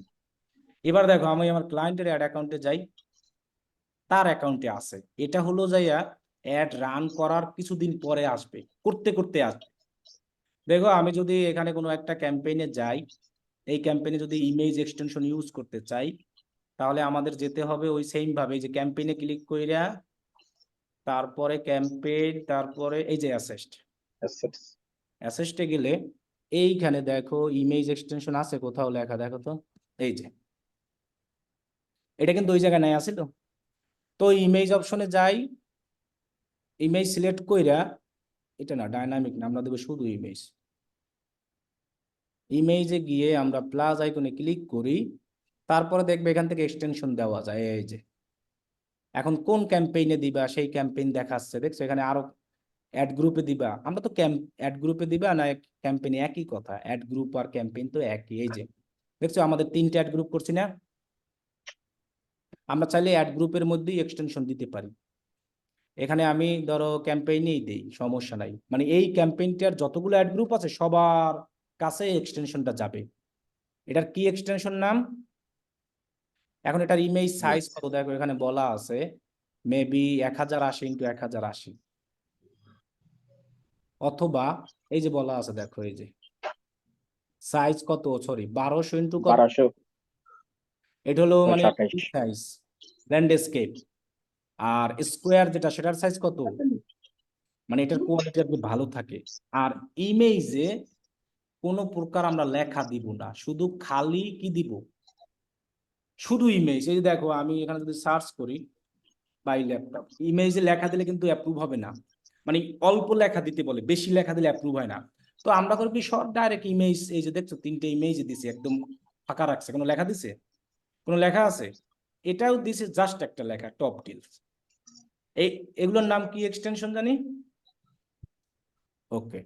এবার দেখো আমি আমার ক্লায়েন্টের অ্যাড অ্যাকাউন্টে যাই, তার অ্যাকাউন্টে আছে, এটা হলো যাইয়া অ্যাড রান করার কিছুদিন পরে আসবে, করতে করতে আসবে। দেখো আমি যদি এখানে কোনো একটা ক্যাম্পেইনে যাই, এই ক্যাম্পেইনে যদি ইমেজ এক্সটেনশন ইউজ করতে চাই, তাহলে আমাদের যেতে হবে ওই সেম ভাবে, যে ক্যাম্পেইনে ক্লিক কইরা তারপরে ক্যাম্পেইন, তারপরে এই যে অ্যাসেস্ট, assets, অ্যাসেস্টে গেলে এইখানে দেখো ইমেজ এক্সটেনশন আছে কোথাও লেখা, দেখো তো, এই যে এটা কিন্তু ওই জায়গায় নাই, আছে তো। তো ইমেজ অপশনে যাই, ইমেজ সিলেক্ট কইরা, এটা না ডাইনামিক না, আমরা দেবো শুধু ইমেজ। ইমেজে গিয়ে আমরা প্লাস আইকনে ক্লিক করি, তারপরে দেখবে এখান থেকে এক্সটেনশন দেওয়া যায়। এই যে এখন কোন ক্যাম্পেইনে দিবা সেই ক্যাম্পেইন দেখাচ্ছে, দেখছো এখানে আরো অ্যাড গ্রুপে দিবা, আমরা তো অ্যাড গ্রুপে দিবা না ক্যাম্পেইনে, একই কথা, অ্যাড গ্রুপ আর ক্যাম্পেইন তো একই। এই যে দেখছো আমাদের 3টে অ্যাড গ্রুপ করছি না, আমরা চাইলে অ্যাড গ্রুপের মধ্যেই এক্সটেনশন দিতে পারি। এখানে আমি ধরো ক্যাম্পেইনেই দেই, সমস্যা নাই, মানে এই ক্যাম্পেইনটার যতগুলো অ্যাড গ্রুপ আছে সবার কাছে এক্সটেনশনটা যাবে। এটার কি এক্সটেনশন নাম? এখন এটার ইমেজ সাইজ yes, কত দেখো এখানে বলা আছে, মেবি 1080x1080, অথবা এই যে বলা আছে দেখো, এই যে সাইজ কত, সরি 1200 x কত, 1200, এটা হলো মানে 128, সাইজ ল্যান্ডস্কেপ। আর স্কোয়ার যেটা সেটার সাইজ কত, মানে এটার কোয়ালিটি আর কি ভালো থাকে। আর ইমেজে কোনো প্রকার আমরা লেখা দিব না, শুধু খালি কি দিব, শুধু ইমেজ। এই যে দেখো আমি এখানে যদি সার্চ করি বাই ল্যাপটপ, ইমেজে লেখা দিলে কিন্তু অ্যাপ্রুভ হবে না, মানে অল্প লেখা দিতে বলে, বেশি লেখা দিলে অ্যাপ্রুভ হয় না। তো আমরা করবি শর্ট ডাইরেক্ট ইমেজ, এই যে দেখছো 3টে ইমেজ দিছে, একদম ফাঁকা রাখছে, কোনো লেখা দিছে, কোনো লেখা আছে, এটাও দিছে জাস্ট একটা লেখা, টপ ডিলস। এই এগুলোর নাম কি এক্সটেনশন জানি। ওকে,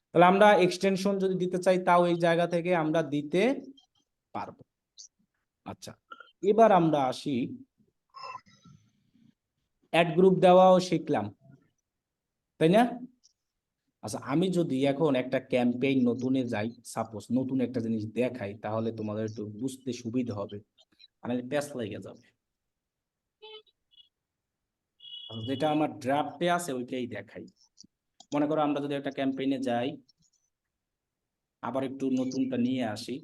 তাহলে আমরা এক্সটেনশন যদি দিতে চাই তাও এই জায়গা থেকে আমরা দিতে পারবো। আচ্ছা, এবার আমরা আসি, অ্যাড গ্রুপ দেওয়াও শিখলাম, তাই না? আচ্ছা, আমি যদি এখন একটা ক্যাম্পেইন নতুনে যাই, সাপোজ নতুন একটা জিনিস দেখাই, তাহলে তোমাদের একটু বুঝতে সুবিধা হবে, মানে প্যাচ লেগে যাবে। আচ্ছা, যেটা আমার ড্রাফটে আছে ওইটাই দেখাই। মনে করো আমরা যদি একটা ক্যাম্পেইনে যাই, আবার একটু নতুনটা নিয়ে আসি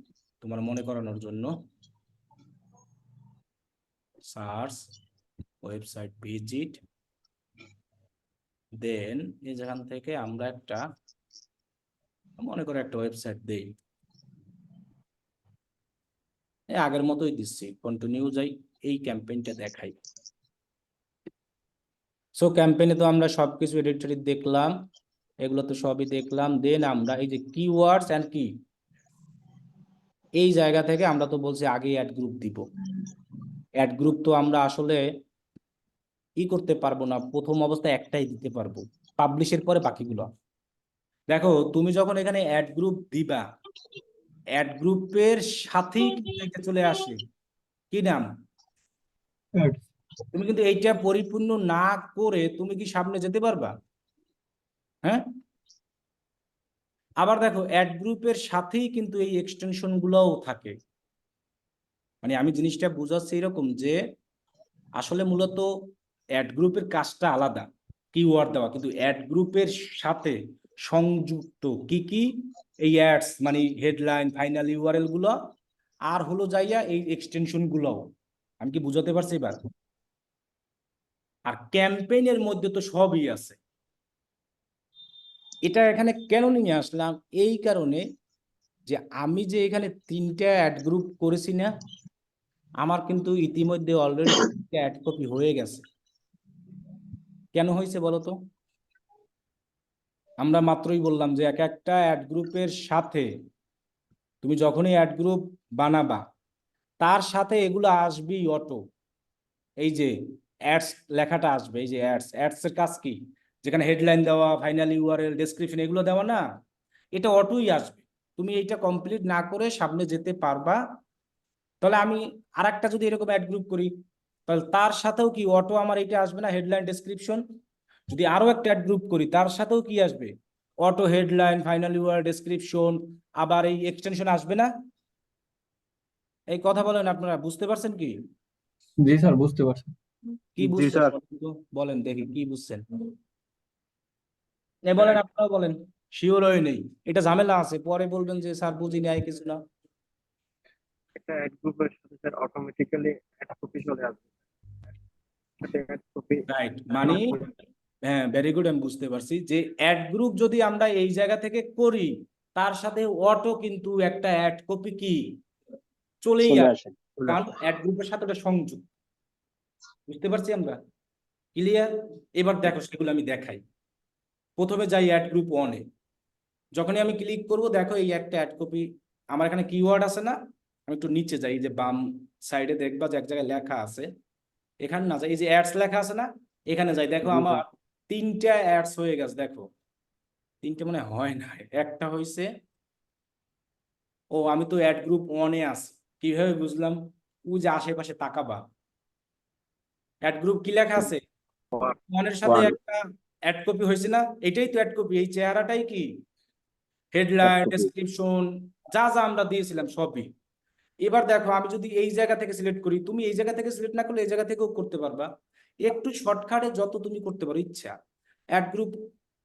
তোমার মনে করানোর জন্য, সার্চ, ওয়েবসাইট ভিজিট, দেন এই যেখান থেকে আমরা একটা, মনে করো একটা ওয়েবসাইট দেই, এই আগের মতোই দিচ্ছি, কন্টিনিউ যাই, এই ক্যাম্পেইনটা দেখাই। সো ক্যাম্পেইনে তো আমরা সবকিছু এডিট টেডিট দেখলাম, এগুলো তো সবই দেখলাম। দেন আমরা এই যে কিওয়ার্ডস এন্ড কি, এই জায়গা থেকে আমরা তো বলছি আগে অ্যাড গ্রুপ দিব। অ্যাড গ্রুপ তো আমরা আসলে ই করতে পারবো না, প্রথম অবস্থায় একটাই দিতে পারবো, পাবলিশের পরে বাকিগুলো। দেখো তুমি যখন এখানে অ্যাড গ্রুপ দিবা, অ্যাড গ্রুপের সাথেই কিন্তু এটা চলে আসে, কি নাম, তুমি কিন্তু এইটা পরিপূর্ণ না করে তুমি কি সামনে যেতে পারবা? হ্যাঁ, আবার দেখো অ্যাড গ্রুপের সাথেই কিন্তু এই এক্সটেনশন গুলোও থাকে। মানে আমি জিনিসটা বুঝাচ্ছি এরকম যে আসলে মূলত অ্যাড গ্রুপের কাজটা আলাদা, কিওয়ার্ড দেওয়া, কিন্তু অ্যাড গ্রুপের সাথে সংযুক্ত কি কি, এই অ্যাডস মানে হেডলাইন, ফাইনাল ইউআরএল গুলো, আর হলো যাইয়া এই এক্সটেনশন গুলোও। আমি কি বুঝাতে পারছি এবার? আর ক্যাম্পেইনের মধ্যে তো সবই আছে। এটা এখানে কেন নিয়ে আসলাম? এই কারণে যে আমি যে এখানে 3টা অ্যাড গ্রুপ করেছি না, আমার কিন্তু ইতিমধ্যে অলরেডি অ্যাড কপি হয়ে গেছে। কেন হয়েছে বলো তো? আমরা মাত্রই বললাম যে এক একটা অ্যাড গ্রুপের সাথে তুমি যখনই অ্যাড গ্রুপ বানাবা তার সাথে এগুলো আসবেই অটো। এই যে অ্যাডস লেখাটা আসবে, এই যে অ্যাডস এর কাজ কি? যেখানে হেডলাইন দেওয়া, ফাইনাল ইউআরএল, ডেসক্রিপশন এগুলো দেওয়া না, এটা অটোই আসবে। তুমি এইটা কমপ্লিট না করে সামনে যেতে পারবা। তাহলে আমি আরেকটা যদি এরকম অ্যাড গ্রুপ করি, তাহলে তার সাথেও কি অটো আমার এটা আসবে না, হেডলাইন ডেসক্রিপশন? যদি আরো একটা অ্যাড গ্রুপ করি তার সাথেও কি আসবে? Auto headline, final URL, description, আবার এই এক্সটেনশন আসবে না? এই কথা বলেন, আপনারা বুঝতে পারছেন কি? জি স্যার, বুঝতে পারছি। কি জি বুঝছেন স্যার। বলেন তো? বলেন দেখি কি বুঝছেন। বলেন, আপনারা বলেন। শিওর হয়ে নেই, এটা ঝামেলা আছে, পরে বলবেন যে স্যার বুঝি নাই কিছু না। একটা অ্যাড গ্রুপের সাথে স্যার অটোমেটিক্যালি অ্যাড কপি চলে আসবে। সাথে অ্যাড কপি রাইট, মানে হ্যাঁ, ভেরি গুড, আমি বুঝতে পারছি যে অ্যাড গ্রুপ যদি আমরা এই জায়গা থেকে করি তার সাথে অটো কিন্তু একটা অ্যাড কপি কি চলেই চলে আসে, আসে। কারণ অ্যাড গ্রুপের সাথে ওটা সংযুক্ত। বুঝতে পারছি আমরা? ক্লিয়ার? এবার দেখো সেগুলো আমি দেখাই। প্রথমে যাই অ্যাড গ্রুপ 1-এ। যখনই আমি ক্লিক করব দেখো এই একটা অ্যাড কপি আমার এখানে কিওয়ার্ড আছে না? আমি একটু নিচে যাই, এই যে বাম সাইডে দেখবা যে এক জায়গায় লেখা আছে, এখানে না যাই, এই যে অ্যাডস লেখা আছে না, এখানে যাই, দেখো জি আমার স্যার। 3টা অ্যাডস হয়ে গেছে। দেখো 3টে মনে হয় না, একটা হয়েছে। ও, আমি তো অ্যাড গ্রুপ 1-এ আছি। কিভাবে বুঝলাম? ওই যে আশেপাশে তাকাবা, অ্যাড গ্রুপ কি লেখা আছে? 1-এর সাথে ওয়ান একটা অ্যাড কপি হয়েছে না? এটাই তো অ্যাড কপি, এই চেহারাটাই কি অ্যাড হেডলাইন, কপি। ডেসক্রিপশন, যা যা আমরা দিয়েছিলাম সবই। এবার দেখো আমি যদি এই জায়গা থেকে সিলেক্ট করি, তুমি এই জায়গা থেকে সিলেক্ট না করলে এই জায়গা থেকেও করতে পারবা, একটু শর্টকাটে যত তুমি করতে পারো ইচ্ছা। অ্যাড গ্রুপ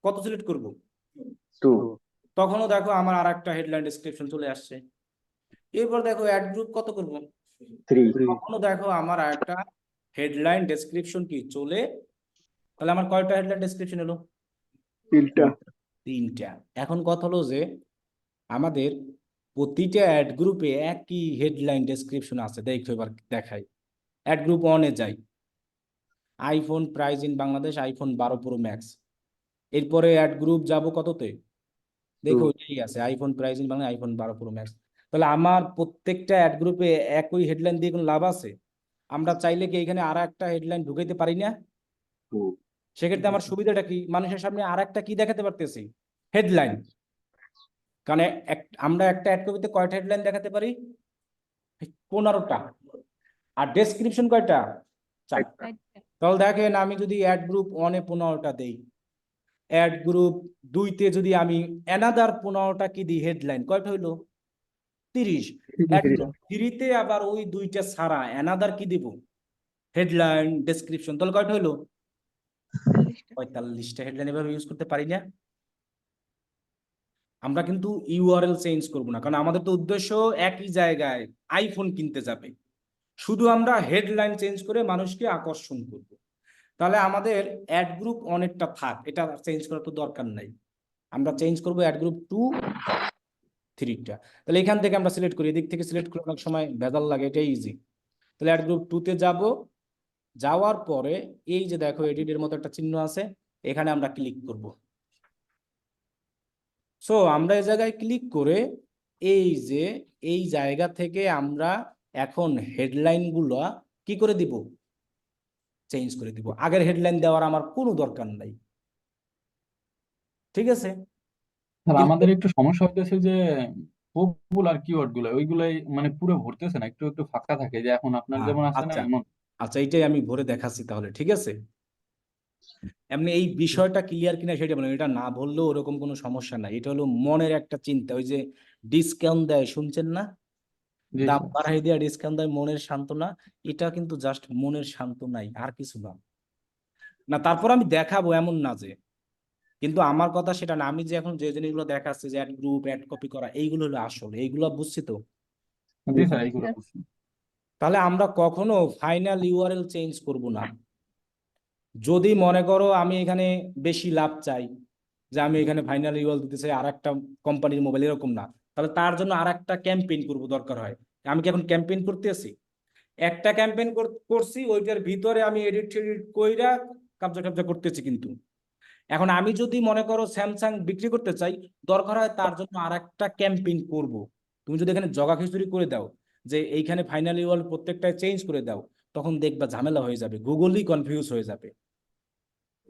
কত সিলেক্ট করব? 2 তখনও দেখো আমার আর একটা হেডলাইন ডেসক্রিপশন চলে আসছে। এরপর দেখো অ্যাড গ্রুপ কত করব? 3 তখনও দেখো আমার আর একটা হেডলাইন ডেসক্রিপশন কি চলে। তাহলে আমার কয়টা হেডলাইন ডেসক্রিপশন এলো? 3টা। 3টা। এখন কথা হলো যে আমাদের প্রতিটা অ্যাড গ্রুপে একই হেডলাইন ডেসক্রিপশন আছে, দেখো এবার দেখাই। অ্যাড গ্রুপ 1-এ যাই, iPhone price in Bangladesh, iPhone 12 pro max. এরপরে অ্যাড গ্রুপ যাব কততে? দেখো 2 ওইটাই আছে, iPhone price in Bangladesh, iPhone 12 pro max. তাহলে আমার প্রত্যেকটা অ্যাড গ্রুপে একই হেডলাইন দিয়ে কোনো লাভ আছে? আমরা চাইলে কি এখানে আর একটা হেডলাইন ঢুকাইতে পারি না? 2 সেক্ষেত্রে আমার সুবিধাটা কি? মানুষের সামনে আর একটা কি দেখাতে পারতেছি? হেডলাইন। কারণ আমরা একটা অ্যাড কপিতে কয়টা হেডলাইন দেখাতে পারি? 15টা। আর ডেসক্রিপশন কয়টা? 4টা। তাহলে দেখেন আমি যদি অ্যাড গ্রুপ 1-এ 15টা দেই, অ্যাড গ্রুপ 2-তে যদি আমি অ্যানাদার 15টা কি দিই হেডলাইন, কয়টা হইলো? 30। অ্যাড গ্রুপ 3-তে আবার ওই 2টা ছাড়া অ্যানাদার কি দিব? হেডলাইন ডেসক্রিপশন, তাহলে কয়টা হইলো? 45টা হেডলাইন এভাবে ইউজ করতে পারি না? আমরা কিন্তু ইউআরএল চেঞ্জ করব না, কারণ আমাদের তো উদ্দেশ্য একই জায়গায় আইফোন কিনতে যাবে। শুধু আমরা হেডলাইন চেঞ্জ করে মানুষকে আকর্ষণ করব। তাহলে আমাদের অ্যাড গ্রুপ অনেকটা থাক, এটা চেঞ্জ করার তো দরকার নাই। আমরা চেঞ্জ করব অ্যাড গ্রুপ 2, 3টা। তাহলে এখান থেকে আমরা সিলেক্ট করি, এদিক থেকে সিলেক্ট করে অনেক সময় ভেজাল লাগে, এটাই ইজি। তাহলে অ্যাড গ্রুপ 2-তে যাব, যাওয়ার পরে এই যে দেখো এডিটের মতো একটা চিহ্ন আছে, এখানে আমরা ক্লিক করব। সো আমরা এই জায়গায় ক্লিক করে এই যে এই জায়গা থেকে আমরা এখন হেডলাইন গুলো কি করে দিব? চেঞ্জ করে দিব। আগের হেডলাইন দেওয়ার আমার কোনো দরকার নাই, ঠিক আছে? স্যার কিন্তু আমাদের একটু সমস্যা হইতেছে যে পপুলার কিওয়ার্ড গুলো ওইগুলাই মানে পুরো ভরতেছে না, একটু একটু ফাঁকা থাকে, যে এখন আপনার যেমন আছে না আচ্ছা এমন। আচ্ছা, এইটাই আমি ভরে দেখাচ্ছি তাহলে, ঠিক আছে? এমনি এই বিষয়টা ক্লিয়ার কিনা সেটা বলেন, এটা না বললেও ওরকম কোনো সমস্যা নাই। এটা হলো মনের একটা চিন্তা, ওই যে ডিসকাউন্ট দেয় শুনছেন না, জি দাম স্যার। বাড়াই দেওয়া ডিসকাউন্ট দেয় মনের সান্ত্বনা। এটা কিন্তু জাস্ট মনের সান্ত্বনাই, আর কিছু না। না তারপর আমি দেখাবো এমন না যে, কিন্তু আমার কথা সেটা না। আমি যে এখন যে জিনিসগুলো দেখাচ্ছি যে অ্যাড গ্রুপ, অ্যাড কপি করা, এইগুলো হলো আসল, এইগুলো বুঝছি তো। জি স্যার, এইগুলো করছি। তাহলে আমরা কখনো ফাইনাল ইউআরএল চেঞ্জ করব না। যদি মনে করো আমি এখানে বেশি লাভ চাই, যে আমি এখানে ফাইনাল ইউআরএল দিতে চাই আর একটা কোম্পানির মোবাইল, এরকম না, তাহলে তার জন্য আর একটা ক্যাম্পেইন করবো দরকার হয়। আমি কি এখন ক্যাম্পেইন করতে আছি? একটা ক্যাম্পেইন করছি, ওইটার ভিতরে আমি এডিট টেডিট কইরা কাবজা কাবজা করতেছি। কিন্তু এখন আমি যদি মনে করো স্যামসাং বিক্রি করতে চাই, দরকার হয় তার জন্য আর একটা ক্যাম্পেইন করব। তুমি যদি এখানে জগা খিচুড়ি করে দাও যে এইখানে ফাইনাল ইউআরএল প্রত্যেকটা চেঞ্জ করে দাও, তখন দেখবা ঝামেলা হয়ে যাবে, গুগলই কনফিউজ হয়ে যাবে।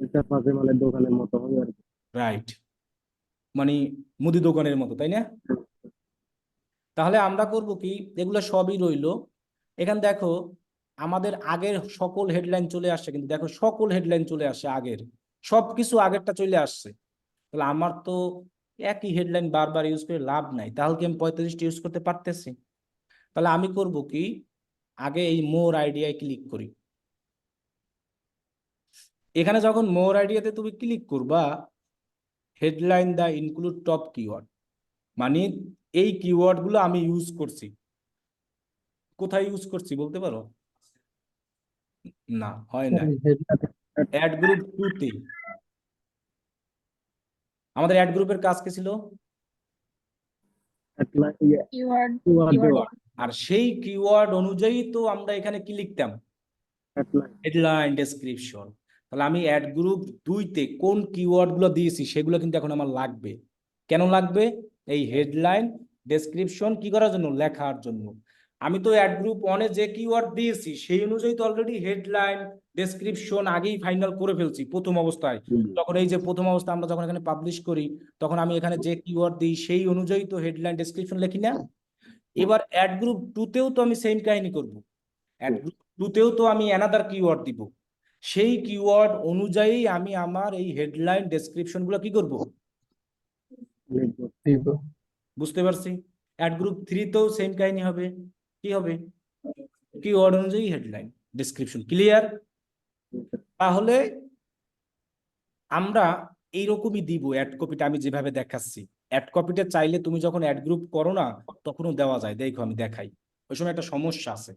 এটা পাশে মালের দোকানের মতো হবে আর কি। রাইট, মানে মুদি দোকানের মতো, তাই না? তাহলে আমরা করব কি, এগুলো সবই রইলো। এখানে দেখো আমাদের আগের সকল হেডলাইন চলে আসছে, কিন্তু দেখো সকল হেডলাইন চলে আসছে আগের, সবকিছু আগেরটা চলে আসছে। তাহলে আমার তো একই হেডলাইন বারবার ইউজ করে লাভ নাই। তাহলে কি আমি 35টা ইউজ করতে পারতেছি? তাহলে আমি করব কি, আগে এই মোর আইডিয়ায় ক্লিক করি। এখানে যখন মোর আইডিয়াতে তুমি ক্লিক করবা, হেডলাইন দা ইনক্লুড টপ কিওয়ার্ড, মানে এই কিওয়ার্ড গুলো আমি ইউজ করছি। কোথায় ইউজ করছি বলতে পারো? না, হয় না, অ্যাড গ্রুপ 2 তে। আমাদের অ্যাড গ্রুপের কাজ কি ছিল? keyword keyword দেওয়া, আর সেই কিওয়ার্ড অনুযায়ী তো আমরা এখানে কি লিখতাম? headline। Headline description. তাহলে আমি অ্যাড গ্রুপ 2 তে কোন কিওয়ার্ড গুলো দিয়েছি সেগুলো কিন্তু এখন আমার লাগবে। কেন লাগবে? এই হেডলাইন ডেসক্রিপশন কি করার জন্য? লেখার জন্য। আমি তো অ্যাড গ্রুপ 1 এ যে কিওয়ার্ড দিয়েছি সেই অনুযায়ী তো অলরেডি হেডলাইন ডেসক্রিপশন আগেই ফাইনাল করে ফেলছি প্রথম অবস্থায়। তখন এই যে প্রথম অবস্থা আমরা যখন এখানে পাবলিশ করি, তখন আমি এখানে যে কিওয়ার্ড দিই সেই অনুযায়ী তো হেডলাইন ডেসক্রিপশন লিখি না? এবার অ্যাড গ্রুপ 2 তেও তো আমি সেম কাহিনী করব। অ্যাড গ্রুপ 2 তেও তো আমি অ্যানাদার কিওয়ার্ড দিব। সেই কিওয়ার্ড অনুযায়ী আমি আমার এই হেডলাইন ডেসক্রিপশন গুলো কি করব? লিখবো। বুঝতে পারছি। অ্যাড গ্রুপ 3 তেও সেম কাহিনী হবে। কি হবে? কিওয়ার্ড অনুযায়ী হেডলাইন ডেসক্রিপশন। ক্লিয়ার? তাহলে আমরা এইরকমই দিব অ্যাড কপিটা, আমি যেভাবে দেখাচ্ছি। অ্যাড কপিটা চাইলে তুমি যখন অ্যাড গ্রুপ করো না, তখনও দেওয়া যায়। দেখো আমি দেখাই। ওই সময় একটা সমস্যা আছে।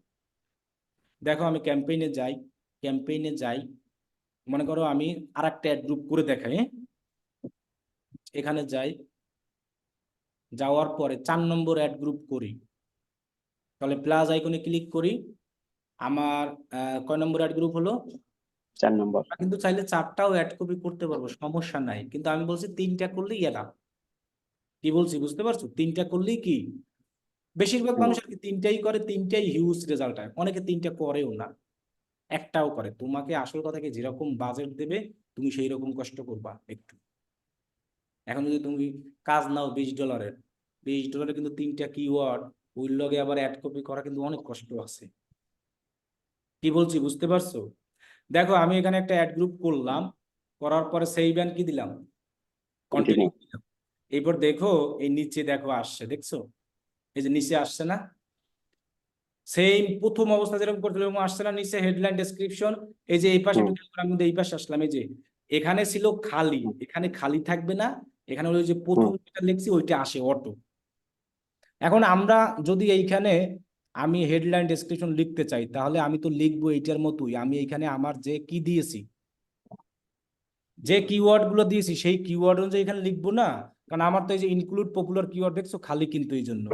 দেখো আমি ক্যাম্পেইনে যাই, ক্যাম্পেইনে যাই, মনে করো আমি আর একটা অ্যাড গ্রুপ করে দেখাই। এখানে যাই, যাওয়ার পরে 4 নম্বর অ্যাড গ্রুপ করি। তাহলে প্লাস আইকনে ক্লিক করি। আমার কয় নম্বর অ্যাড গ্রুপ হলো? 4 নম্বর। আমরা কিন্তু চাইলে 4টাও অ্যাড কপি করতে পারবো, সমস্যা নাই। কিন্তু আমি বলছি 3টা করলেই এলাম। কি বলছি বুঝতে পারছো? 3টা করলেই কি, বেশিরভাগ মানুষ আর কি 3টাই করে, 3টাই হিউজ রেজাল্ট হয়। অনেকে 3টা করেও না, একটাও করে। তোমাকে আসল কথা কি, যেরকম বাজেট দেবে তুমি সেই রকম কষ্ট করবা একটু। এখন যদি তুমি কাজ নাও $20, $20 কিন্তু 3টা কিওয়ার্ড, ওই লগে আবার অ্যাড কপি করা কিন্তু অনেক কষ্ট আছে। কি বলছি বুঝতে পারছো? দেখো আমি এখানে একটা অ্যাড গ্রুপ করলাম, করার পরে সেই ব্যান্ড কি দিলাম? Continue continue. দিলাম। এরপর দেখো এই নিচে দেখো আসছে, দেখছো? এই যে নিচে আসছে না? সেম প্রথম অবস্থা যেরকম করতে এরকম আসছে না নিচে? Headline description. এই যে এই পাশে একটু দেখলাম, কিন্তু এই পাশে আসলাম, এই যে এখানে ছিল খালি, এখানে খালি থাকবে না, এখানে ওই যে প্রথম যেটা লিখছি ওইটা আসে অটো। এখন আমরা যদি এইখানে আমি হেডলাইন ডেসক্রিপশন লিখতে চাই, তাহলে আমি তো লিখবো এইটার মতোই। আমি এইখানে আমার যে কি দিয়েছি, যে কিওয়ার্ড গুলো দিয়েছি সেই কিওয়ার্ড অনুযায়ী এখানে লিখবো না? কারণ আমার তো এই যে ইনক্লুড পপুলার কিওয়ার্ড দেখছো খালি, কিন্তু এই জন্য।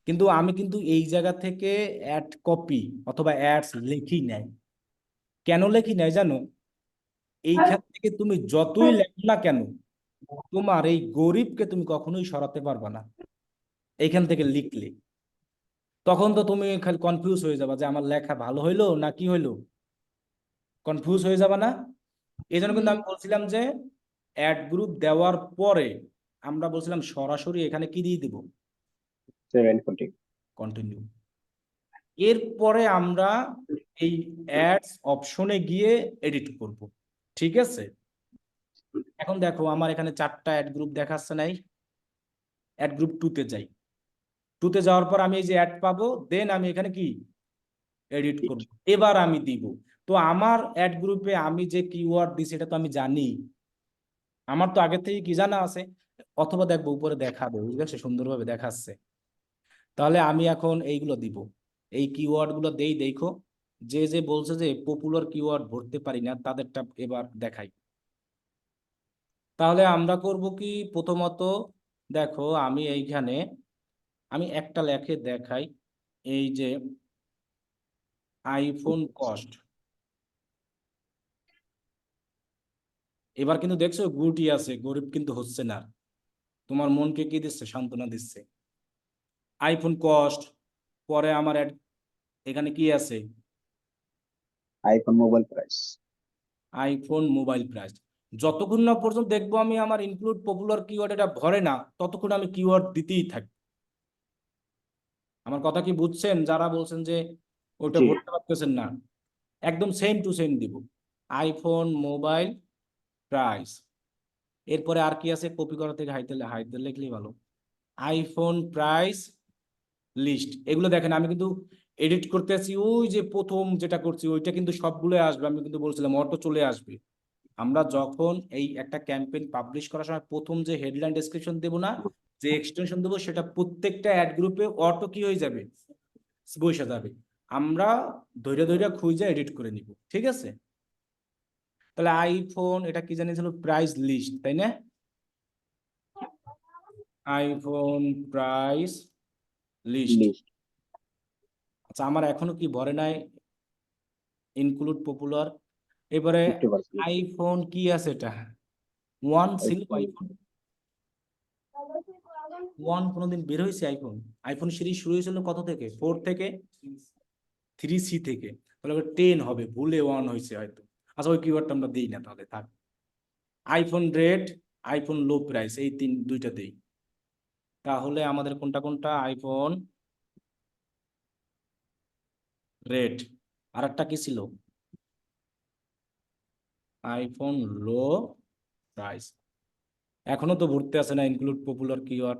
কিন্তু আমি কিন্তু এই জায়গা থেকে অ্যাড কপি অথবা অ্যাডস লিখি নাই। কেন লিখি নাই জানো? এইখান থেকে তুমি যতই লেখো না কেন, তোমার এই গরিবকে তুমি কখনোই সরাতে পারবে না এইখান থেকে লিখলে। তখন তো তুমি খালি কনফিউজ হয়ে যাবা যে আমার লেখা ভালো হইলো না কি হইলো, কনফিউজ হয়ে যাবা না? এই জন্য কিন্তু আমি বলছিলাম যে অ্যাড গ্রুপ দেওয়ার পরে আমরা বলছিলাম সরাসরি এখানে কি দিয়ে দিব? 740। কন্টিনিউ। এরপরে আমরা এই অ্যাডস অপশনে গিয়ে এডিট করব। ঠিক আছে? এখন দেখো আমার এখানে 4টা অ্যাড গ্রুপ দেখাচ্ছে নাই। অ্যাড গ্রুপ 2 তে যাই। 2 তে যাওয়ার পর আমি এই যে অ্যাড পাবো, দেন আমি এখানে কি এডিট করব। এবার আমি দিব। তো আমার অ্যাড গ্রুপে আমি যে কিওয়ার্ড দিছি এটা তো আমি জানি, আমার তো আগে থেকে কি জানা আছে। অথবা দেখবো উপরে দেখাবে, বুঝলে, সে সুন্দরভাবে দেখাচ্ছে। তাহলে আমি এখন এইগুলো দিব, এই কিওয়ার্ড গুলো দেই, দেখো যে যে বলছে যে পপুলার কিওয়ার্ড ভরতে পারি না তাদেরটা এবার দেখাই। তাহলে আমরা করব কি, প্রথমত দেখো আমি এইখানে আমি একটা লেখে দেখাই, এই যে আইফোন কস্ট। এবার কিন্তু দেখছো গুটি আছে, গরিব কিন্তু হচ্ছে না। তোমার মনকে কি দিচ্ছে, সান্ত্বনা দিচ্ছে। আইফোন কস্ট, পরে আমার এখানে কি আছে, iPhone mobile price. IPhone mobile price. যতক্ষণ না পর্যন্ত দেখবো আমি আমার ইনক্লুড পপুলার কিওয়ার্ড এটা ভরে না, ততক্ষণ আমি কিওয়ার্ড দিতেই থাকি। আমার কথা কি বুঝছেন? যারা বলছেন যে ওটা জি। ভরতে পারতেছেন না, একদম সেম টু সেম দিব, আইফোন মোবাইল প্রাইস। এরপরে আর কি আছে, কপি করা থেকে হাইতে হাইতে লিখলেই ভালো, আইফোন প্রাইস লিস্ট। এগুলো দেখেন আমি কিন্তু এডিট করতে আছি, ওই যে প্রথম যেটা করছি ওইটা কিন্তু সবগুলো আসবে, আমি কিন্তু বলছিলাম অটো চলে আসবে। আমরা যখন এই একটা ক্যাম্পেইন পাবলিশ করার সময় প্রথম যে হেডলাইন ডেসক্রিপশন দেবো না, যে এক্সটেনশন দেবো, সেটা প্রত্যেকটা অ্যাড গ্রুপে অটো কি হয়ে যাবে, বসে যাবে। আমরা ধৈর্য ধৈর্য খুঁজে এডিট করে নিব, ঠিক আছে? তাহলে আইফোন এটা কি জানিয়েছিল, প্রাইস লিস্ট, তাই না? IPhone price list. List. আচ্ছা, আমার এখনো কি ভরে নাই, ইনক্লুড পপুলার। এবারে 50%. আইফোন কি আছে, এটা ওয়ান ছিল, iPhone. আইফোন ওয়ান কোনোদিন বের হয়েছে? আইফোন আইফোন সিরিজ শুরু হয়েছিল কত থেকে, 4 থেকে, 3C থেকে, তাহলে 10 হবে, ভুলে 1 হয়েছে হয়তো। আচ্ছা, ওই কিওয়ার্ডটা আমরা দিই না, তাহলে থাক। IPhone rate, iPhone low price, এই দুইটা দেই। তাহলে আমাদের কোনটা কোনটা, আইফোন রেট, আর একটা কি ছিল, আইফোন লো প্রাইস। এখনো তো ভর্তি আছে না ইনক্লুড পপুলার কিওয়ার্ড,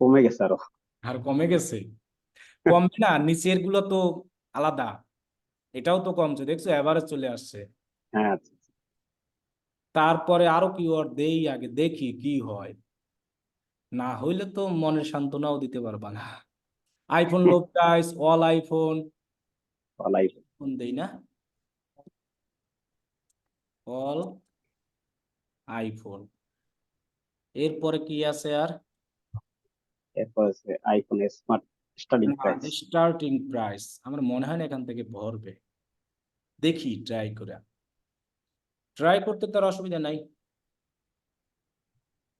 কমে গেছে আরো। আর কমে গেছে। কমবে না, নিচের গুলো তো আলাদা, এটাও তো কমছে, দেখছো এভারেজ চলে আসছে। হ্যাঁ, আচ্ছা। তারপরে আরো কিওয়ার্ড দেই, আগে দেখি কি হয়, না হইলে তো মনের সান্ত্বনাও দিতে পারবা না। IPhone low price, all iPhone, All iPhone. Phone দেই না, অল আইফোন। এরপরে কি আছে আর, এরপর আছে iPhone Smart starting price. Starting price. আমার মনে হয় না এখান থেকে ভরবে, দেখি ট্রাই করে, ট্রাই করতে তার অসুবিধা নাই।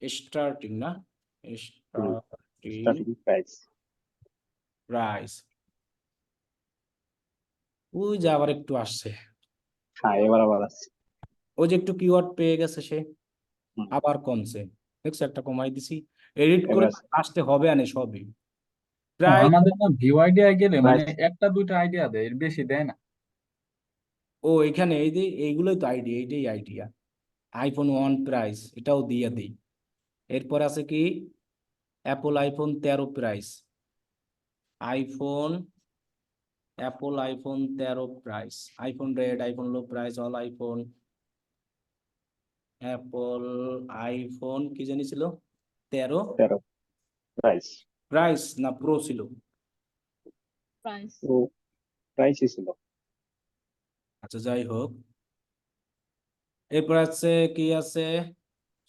স্টার্টিং না, স্টার্টিং Starting price. প্রাইস, ওই যে আবার একটু আসছে, হ্যাঁ, এবার আবার আছে। ওই যে একটু কিওয়ার্ড পেয়ে গেছে সে, হুম, আবার কমছে, দেখছো একটা কমাই দিছি, এডিট করে এবার আসতে হবে আনে সবই ও, প্রায়। আমাদের না ভিউ আইডিয়া গেলে মানে price. একটা দুইটা আইডিয়া দেয়, এর বেশি দেয় না। ও এখানে এই যে এইগুলোই তো আইডিয়া, এইটাই আইডিয়া। আইফোন ওয়ান প্রাইস এটাও দিয়ে দিই। এরপর আছে কি, Apple iPhone 13 price, iPhone Apple iPhone 13 price, iPhone red, iPhone low price, all iPhone, Apple iPhone কি জানি ছিল, 13 13 price. প্রাইস না প্রো ছিল, প্রাইস তো প্রাইসই ছিল। আচ্ছা যাই হোক। এরপর আছে কি আছে,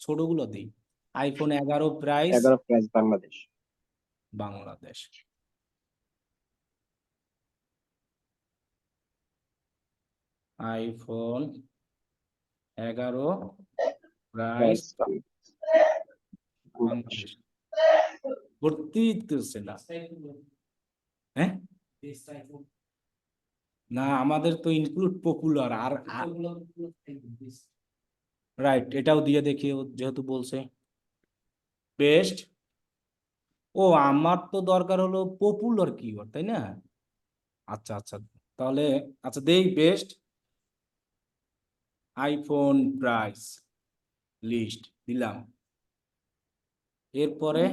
ছোটগুলো দিই, iPhone 11 price 11 price Bangladesh. Bangladesh, iPhone 11 price Price Bangladesh. Bangladesh. ভর্তি হচ্ছে না, হ্যাঁ না, আমাদের তো ইনক্লুড পপুলার আর রাইট, এটাও দিয়ে দেখি ও যেহেতু বলছে বেস্ট। ও আমার তো দরকার হলো পপুলার কিওয়ার্ড, তাই না? আচ্ছা আচ্ছা, তাহলে আচ্ছা দেই বেস্ট আইফোন প্রাইস লিস্ট দিলাম। এরপরে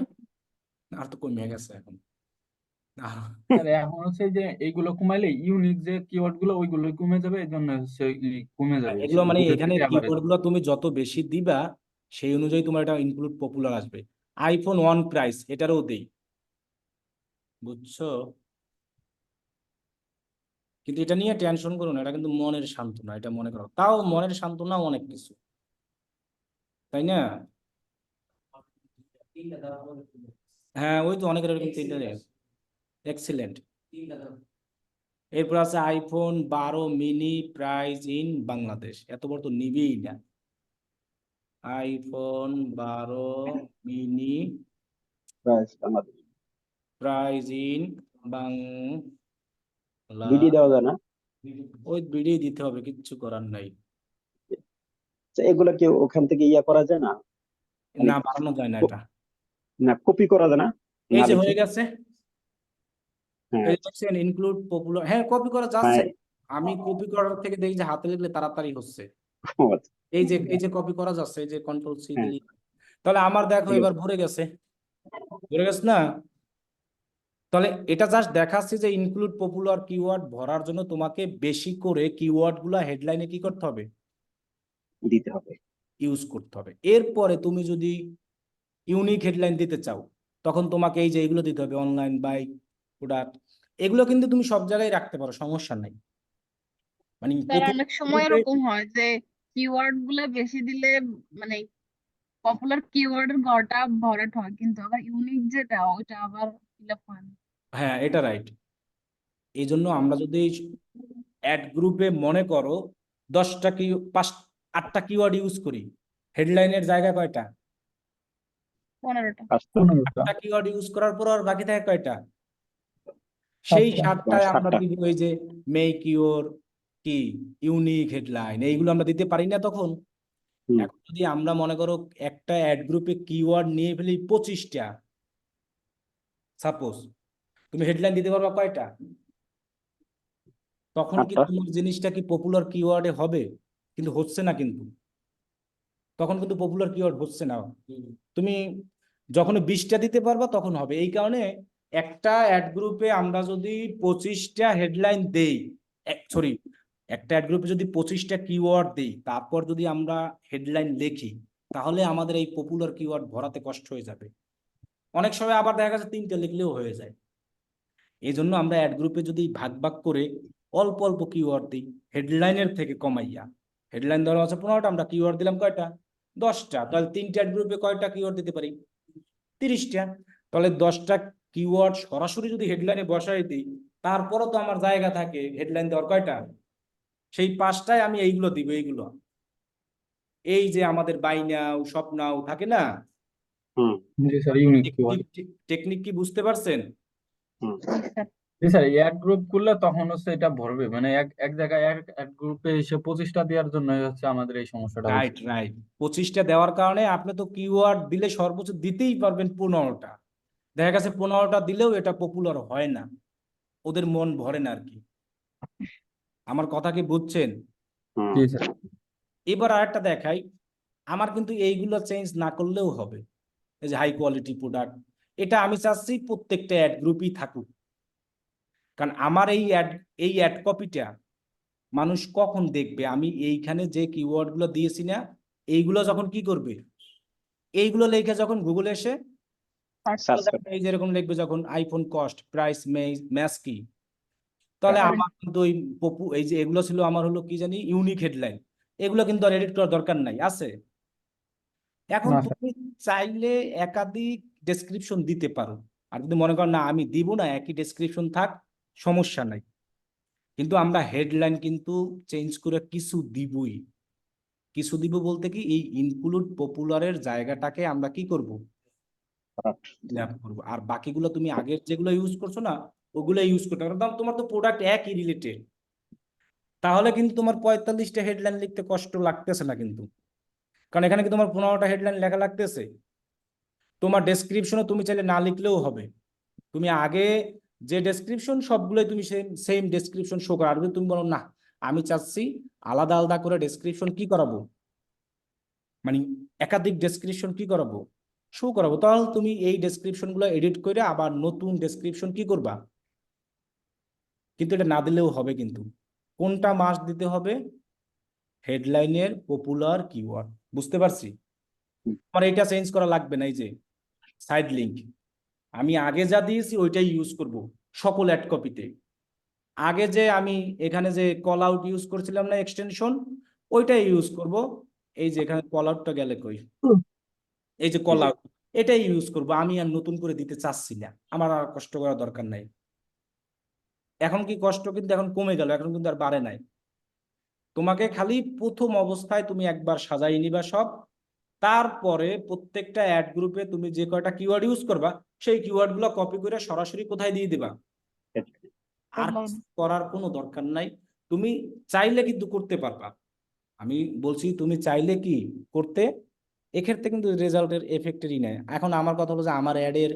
আর তো কমে গেছে এখন, আর এখন হচ্ছে যে এইগুলো কমাইলে ইউনিক যে কিওয়ার্ড গুলো ওইগুলো কমে যাবে, এই জন্য হচ্ছে কমে যাবে বেশি, এগুলো মানে উপরের এখানে থেকে এভারেজ। কিওয়ার্ড গুলো তুমি যত বেশি দিবা সেই অনুযায়ী তোমার এটা ইনক্লুড পপুলার আসবে। আইফোন ওয়ান প্রাইস এটারও দেই, বুঝছো? কিন্তু এটা নিয়ে টেনশন করো না, এটা কিন্তু মনের সান্ত্বনা, এটা মনে করো, তাও মনের সান্ত্বনা অনেক কিছু, তাই না? হ্যাঁ, ওই তো অনেকের এরকম তিনটা এক্সিলেন্ট। এরপর আছে iPhone 12 mini price in Bangladesh, এত বড় তো নিবেই না। IPhone 12 mini price Bangladesh price in Bangla, BD দেওয়া যায় না? ওই বিডি দিতে হবে, কিচ্ছু করার নাই। তো এগুলা কি ওখান থেকে ইয়া করা যায় না? মানে না, বাড়ানো যায় না এটা। না কপি করা যায় না? এই না যে লিখে? হয়ে গেছে, হ্যাঁ এই দেখছেন ইনক্লুড পপুলার, হ্যাঁ কপি করা যাচ্ছে। হ্যাঁ। আমি কপি করার থেকে দেখি যে হাতে লিখলে তাড়াতাড়ি হচ্ছে। ও আচ্ছা, এই যে কপি করা যাচ্ছে, এই যে কন্ট্রোল সি হ্যাঁ দিলি, তাহলে আমার দেখো ঠিক এবার আছে। ভরে গেছে, ভরে গেছে না? তাহলে এটা জাস্ট দেখাচ্ছি যে ইনক্লুড পপুলার কিওয়ার্ড ভরার জন্য তোমাকে বেশি করে কিওয়ার্ড গুলা হেডলাইনে কি করতে হবে, দিতে হবে। ইউজ করতে হবে। এরপরে তুমি যদি ইউনিক হেডলাইন দিতে চাও, তখন তোমাকে এই যে এগুলো দিতে হবে, অনলাইন বাইক প্রোডাক্ট, এগুলো কিন্তু তুমি সব জায়গায় রাখতে পারো, সমস্যা নাই। মানে স্যার প্রথম অনেক সময় গ্রুপে, এরকম হয় যে কিওয়ার্ড গুলো বেশি দিলে মানে পপুলার কিওয়ার্ড এর ঘরটা ভরাট হয়, কিন্তু আবার ইউনিক যেটা ওটা আবার ফিল আপ হয় না। হ্যাঁ এটা রাইট। এই জন্য আমরা যদি অ্যাড গ্রুপে মনে করো 10টা কি 8টা কিওয়ার্ড ইউজ করি, হেডলাইনের জায়গা কয়টা? 15টা। 15টা। 8টা কিওয়ার্ড ইউজ করার পর আর বাকি থাকে কয়টা? সেই 7টায় আমরা 7টা। দিব এই যে মেক ইউর কি ইউনিক হেডলাইন, এইগুলো আমরা দিতে পারি না তখন। হুম। এখন যদি আমরা মনে করো একটা অ্যাড গ্রুপে কিওয়ার্ড নিয়ে ফেলি 25টা, সাপোজ, তুমি হেডলাইন দিতে পারবা কয়টা? তখন কি 8টা। তোমার জিনিসটা কি পপুলার কিওয়ার্ডে হবে? কিন্তু হচ্ছে না, কিন্তু তখন কিন্তু পপুলার কিওয়ার্ড হচ্ছে না। তুমি যখন 20টা দিতে পারবা তখন হবে। এই কারণে একটা অ্যাড গ্রুপে আমরা যদি 25টা হেডলাইন দেই, সরি, একটা অ্যাড গ্রুপে যদি 25টা কিওয়ার্ড দেই, তারপর যদি আমরা হেডলাইন লিখি, তাহলে আমাদের এই পপুলার কিওয়ার্ড ভরাতে কষ্ট হয়ে যাবে। অনেক সময় আবার দেখা যাচ্ছে 3টে লিখলেও হয়ে যায়। এই জন্য আমরা অ্যাড গ্রুপে যদি ভাগ ভাগ করে অল্প অল্প কিওয়ার্ড দিই, হেডলাইনের থেকে কমাইয়া, হেডলাইন ধরো আছে 15টা, আমরা কিওয়ার্ড দিলাম কয়টা? 10টা, তাহলে 3টে অ্যাড গ্রুপে কয়টা কিওয়ার্ড দিতে পারি? 30টা। তাহলে 10টা কিওয়ার্ড সরাসরি যদি হেডলাইনে বসাই দিই, তারপরও তো আমার জায়গা থাকে হেডলাইন দেওয়ার কয়টা? সেই 5টায় আমি এইগুলো দিব, এইগুলো, এই যে আমাদের বাই নাও শপ নাও থাকে না, হুম জি স্যার, ইউনিক কিওয়ার্ড। টেকনিক কি বুঝতে পারছেন? হুম। স্যার জি স্যার, অ্যাড গ্রুপ করলে তখন হচ্ছে এটা ভরবে, মানে এক জায়গায় এক গ্রুপে এসে 25টা দেওয়ার জন্য হচ্ছে আমাদের এই সমস্যাটা রাইট হচ্ছে। রাইট, 25টা দেওয়ার কারণে আপনি তো কিওয়ার্ড দিলে সর্বোচ্চ দিতেই পারবেন 15টা, দেখা গেছে 15টা দিলেও এটা পপুলার হয় না, ওদের মন ভরে না আর কি। আমার কথা কি বুঝছেন? হুম। জি স্যার। এবার আরেকটা দেখাই, আমার কিন্তু এইগুলো চেঞ্জ না করলেও হবে। এই যে হাই কোয়ালিটি প্রোডাক্ট, এটা আমি চাচ্ছি প্রত্যেকটা অ্যাড গ্রুপই থাকুক, কারণ আমার এই অ্যাড কপিটা মানুষ কখন দেখবে? আমি এইখানে যে কিওয়ার্ড গুলো দিয়েছি না, এইগুলো যখন কি করবে, এইগুলো লেখে যখন গুগলে এসে সার্চ সার্চ করুন। করতে। এই যেরকম লিখবে যখন আইফোন কস্ট প্রাইস ম্যাচ কি, তাহলে হ্যাঁ। আমার কিন্তু ওই এই যে এগুলো ছিল আমার হলো কি জানি ইউনিক হেডলাইন, এগুলো কিন্তু আর এডিট করার দরকার নাই, আছে। এখন না স্যার। তুমি চাইলে একাধিক ডেসক্রিপশন দিতে পারো, আর যদি মনে করো না আমি দিব না, একই ডেসক্রিপশন থাক, সমস্যা নাই। কিন্তু আমরা হেডলাইন কিন্তু চেঞ্জ করে কিছু দিবই। কিছু দিব বলতে কি, এই ইনক্লুড পপুলারের জায়গাটাকে আমরা কি করব, ল্যাপ করবো, আর বাকিগুলো তুমি আগের যেগুলো ইউজ করছো না, ওগুলো ইউজ করতে পারো, কারণ তোমার তো প্রোডাক্ট একই রিলেটেড। তাহলে কিন্তু তোমার 45টা হেডলাইন লিখতে কষ্ট লাগতেছে না কিন্তু, কারণ এখানে কি তোমার 15টা হেডলাইন লেখা লাগতেছে। তোমার ডেসক্রিপশনও তুমি চাইলে না লিখলেও হবে, তুমি আগে যে ডেসক্রিপশন সবগুলোই তুমি সেম সেম ডেসক্রিপশন শো করো। আর যদি তুমি বলো না আমি চাচ্ছি আলাদা আলাদা করে ডেসক্রিপশন কি করাবো, মানে একাধিক ডেসক্রিপশন কি করাবো, শো করাবো, তাহলে তুমি এই ডেসক্রিপশন গুলো এডিট করে আবার নতুন ডেসক্রিপশন কি করবা। কিন্তু এটা না দিলেও হবে, কিন্তু কোনটা মাস্ট দিতে হবে? হেডলাইনের পপুলার কিওয়ার্ড, বুঝতে পারছি। আমার এটা চেঞ্জ করা লাগবে না, এই যে সাইড লিঙ্ক, আমি আগে যা দিয়েছি ওইটাই ইউজ করব সকল অ্যাড কপিতে। আগে যে আমি এখানে যে কল আউট ইউজ করছিলাম না এক্সটেনশন, ওইটাই ইউজ করব। এই যে এখানে কল আউটটা গেলে কই, এই যে কল আউট, এটাই ইউজ করব। আমি আর নতুন করে দিতে চাচ্ছি না, আমার আর কষ্ট করার দরকার নাই। এখন কি কষ্ট কিন্তু এখন কমে গেল, এখন কিন্তু আর বাড়ে নাই। তোমাকে খালি প্রথম অবস্থায় তুমি একবার সাজাই নিবা সব, তারপরে প্রত্যেকটা অ্যাড গ্রুপে তুমি যে কয়টা কিওয়ার্ড ইউজ করবা সেই কিওয়ার্ড গুলো কপি করে সরাসরি কোথায় দিয়ে দিবা, আর Headline. করার কোনো দরকার নাই। তুমি চাইলে কিন্তু করতে পারবা, আমি বলছি তুমি চাইলে কি করতে, এক্ষেত্রে কিন্তু রেজাল্টের এফেক্টেরই নেই। এখন আমার কথা হলো যে আমার অ্যাডের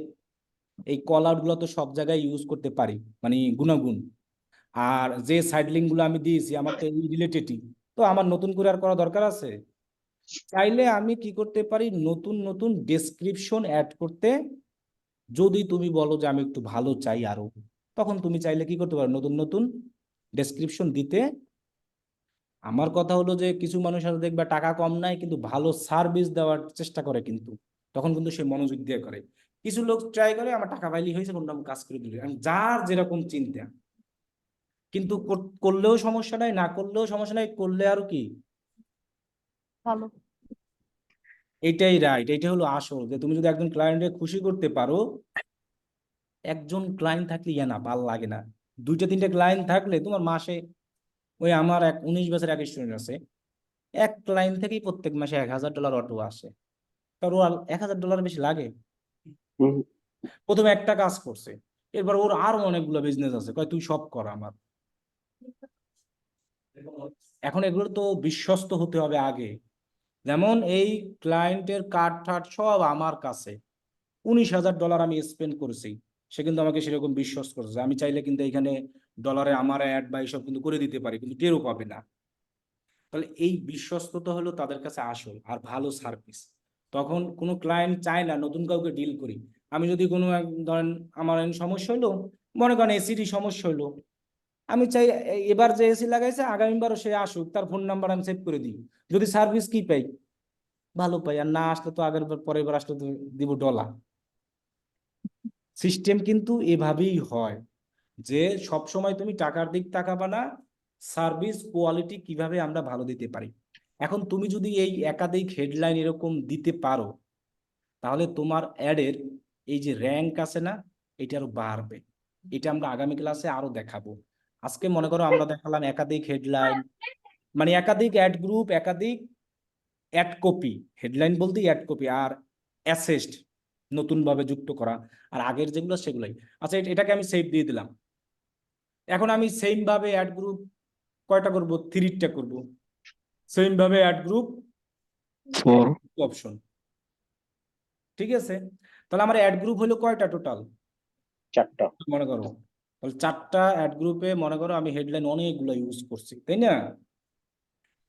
এই কল আউট গুলো তো সব জায়গায় ইউজ করতে পারি, মানে গুণাগুণ। আর যে সাইড লিঙ্ক গুলো আমি দিয়েছি আমার তো এই রিলেটেডই, তো আমার নতুন করে আর করা দরকার আছে? চাইলে আমি কি করতে পারি, নতুন নতুন ডেসক্রিপশন অ্যাড করতে। যদি তুমি বলো যে আমি একটু ভালো চাই আরো, তখন তুমি চাইলে কি করতে পারো, নতুন নতুন ডেসক্রিপশন দিতে। আমার কথা হলো যে কিছু মানুষ আছে দেখবা টাকা কম নাই কিন্তু ভালো সার্ভিস দেওয়ার চেষ্টা করে, কিন্তু তখন কিন্তু সে মনোযোগ দিয়ে করে। কিছু লোক ট্রাই করে আমার টাকা পাইলি হয়েছে, কোনটা আমি কাজ করে দিলে, যার যেরকম চিন্তা। কিন্তু করলেও সমস্যা নাই, না করলেও সমস্যা নাই, করলে আর কি ভালো। এটাই রাইট, এটা হলো আসল। যে তুমি যদি একজন ক্লায়েন্টকে খুশি করতে পারো, একজন ক্লায়েন্ট থাকলে ইয়া না ভাল লাগে না, দুইটা তিনটা ক্লায়েন্ট থাকলে তোমার মাসে, ওই আমার এক 19 বছর এক স্টুডেন্ট আছে, এক ক্লায়েন্ট থেকেই প্রত্যেক মাসে $1000 অটো আসে। তার ওর $1000 বেশি লাগে? হুম, প্রথমে একটা কাজ করছে, এরপর ওর আরো অনেকগুলো বিজনেস আছে, কয় তুই সব কর আমার। এখন এগুলো তো বিশ্বস্ত হতে হবে আগে। যেমন এই ক্লায়েন্টের কার্ড টার্ড সব আমার কাছে, $19,000 আমি স্পেন্ড করেছি, সে কিন্তু আমাকে সেরকম বিশ্বাস করছে। আমি চাইলে কিন্তু এখানে ডলারে আমার অ্যাড বা এইসব কিন্তু করে দিতে পারি, কিন্তু টেরও পাবে না। তাহলে এই বিশ্বস্ততা হলো তাদের কাছে আসল, আর ভালো সার্ভিস। তখন কোনো ক্লায়েন্ট চায় না নতুন কাউকে ডিল করি। আমি যদি কোনো ধরেন আমার সমস্যা হলো, মনে করেন এসিডি সমস্যা হলো, আমি চাই এবার যে এসি লাগাইছে আগামীবারও সে আসুক, তার ফোন নাম্বার আমি সেভ করে দিই। যদি সার্ভিস কি পাই, ভালো পাই, আর না আসলে তো আগের বার পরের বার আসলে তো দিব ডলার। সিস্টেম কিন্তু এভাবেই হয়, যে সব সময় তুমি টাকার দিক তাকাবা না, সার্ভিস কোয়ালিটি কিভাবে আমরা ভালো দিতে পারি। এখন তুমি যদি এই একাধিক হেডলাইন এরকম দিতে পারো, তাহলে তোমার অ্যাডের এই যে র্যাঙ্ক আছে না, এটা আরো বাড়বে। এটা আমরা আগামী ক্লাসে আরো দেখাবো। আজকে মনে করো আমরা দেখালাম একাধিক হেডলাইন, মানে একাধিক অ্যাড গ্রুপ, একাধিক অ্যাড কপি। হেডলাইন বলতেই অ্যাড কপি, আর অ্যাসেস্ট নতুন ভাবে যুক্ত করা, আর আগের যেগুলো সেগুলাই। আচ্ছা, এটাকে আমি সেভ দিয়ে দিলাম। এখন আমি সেম ভাবে অ্যাড গ্রুপ কয়টা করব, 3টা করব। সেম ভাবে অ্যাড গ্রুপ 4 অপশন, ঠিক আছে। তাহলে আমার অ্যাড গ্রুপ হলো কয়টা টোটাল, 4টা। মনে করো। তাহলে 4টা অ্যাড গ্রুপে মনে করো আমি হেডলাইন অনেকগুলো ইউজ করছি, তাই না?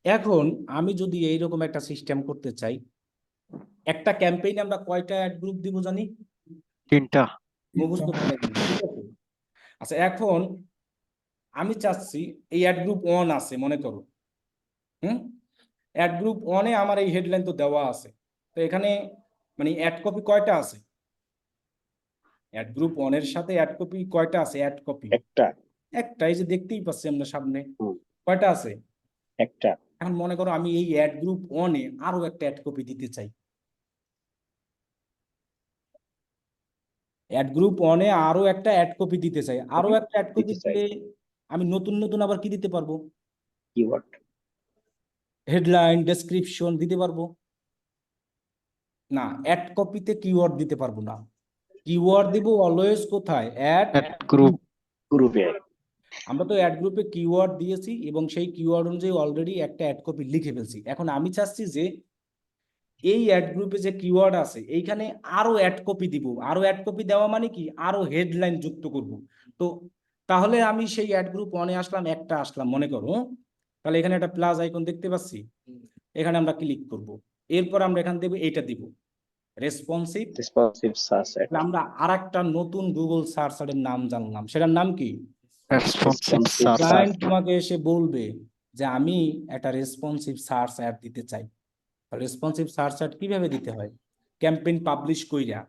এখন আমি যদি এইরকম একটা সিস্টেম করতে চাই, একটা ক্যাম্পেইনে আমরা কয়টা অ্যাড গ্রুপ দিব জানি, 3টা। মুখস্থ থাকা কিন্তু, ঠিক আছে। আচ্ছা, এখন আমি চাচ্ছি এই অ্যাড গ্রুপ 1 আছে মনে করো, অ্যাড গ্রুপ 1-এ আমার এই হেডলাইন তো দেওয়া আছে, তো এখানে মানে অ্যাড কপি কয়টা আছে, অ্যাড গ্রুপ 1-এর সাথে অ্যাড কপি কয়টা আছে, অ্যাড কপি একটা। একটা, এই যে দেখতেই পাচ্ছি আমরা সামনে, হুম, কয়টা আছে একটা। এখন মনে করো আমি এই অ্যাড গ্রুপ 1-এ আরো একটা অ্যাড কপি দিতে চাই, অ্যাড গ্রুপ 1-এ আরো একটা অ্যাড কপি দিতে চাই, আরো একটা অ্যাড কপি দিতে চাই। দিলে আমি নতুন নতুন আবার কি দিতে পারবো, কিওয়ার্ড। হেডলাইন ডেসক্রিপশন দিতে পারবো না। অ্যাড কপিতে কিওয়ার্ড দিতে পারবো না। কিওয়ার্ড দিব অলওয়েজ কোথায়, অ্যাড গ্রুপ। গ্রুপে। আমরা তো অ্যাড গ্রুপে কিওয়ার্ড দিয়েছি এবং সেই কিওয়ার্ড অনুযায়ী অলরেডি একটা অ্যাড কপি লিখে ফেলছি। এখন আমি চাচ্ছি যে এই অ্যাড গ্রুপে যে কিওয়ার্ড আছে এইখানে আরো অ্যাড কপি দিব, আরো অ্যাড কপি দেওয়া মানে কি, আরো হেডলাইন যুক্ত করব। তো তাহলে আমি সেই অ্যাড গ্রুপ 1-এ আসলাম, একটা আসলাম মনে করো, তাহলে এখানে একটা প্লাস আইকন দেখতে পাচ্ছি, এখানে আমরা ক্লিক করব। এরপর আমরা এখান থেকে এটা দিব রেসপন্সিভ। Responsive search. আমরা আরেকটা নতুন গুগল সার্চারের নাম জানলাম, সেটার নাম কি, রেসপন্সিভ সার্চ। ক্লায়েন্ট তোমাকে এসে বলবে যে আমি একটা রেসপন্সিভ সার্চ অ্যাড দিতে চাই। রেসপন্সিভ সার্চ অ্যাড কিভাবে দিতে হয়, ক্যাম্পেইন পাবলিশ কইরা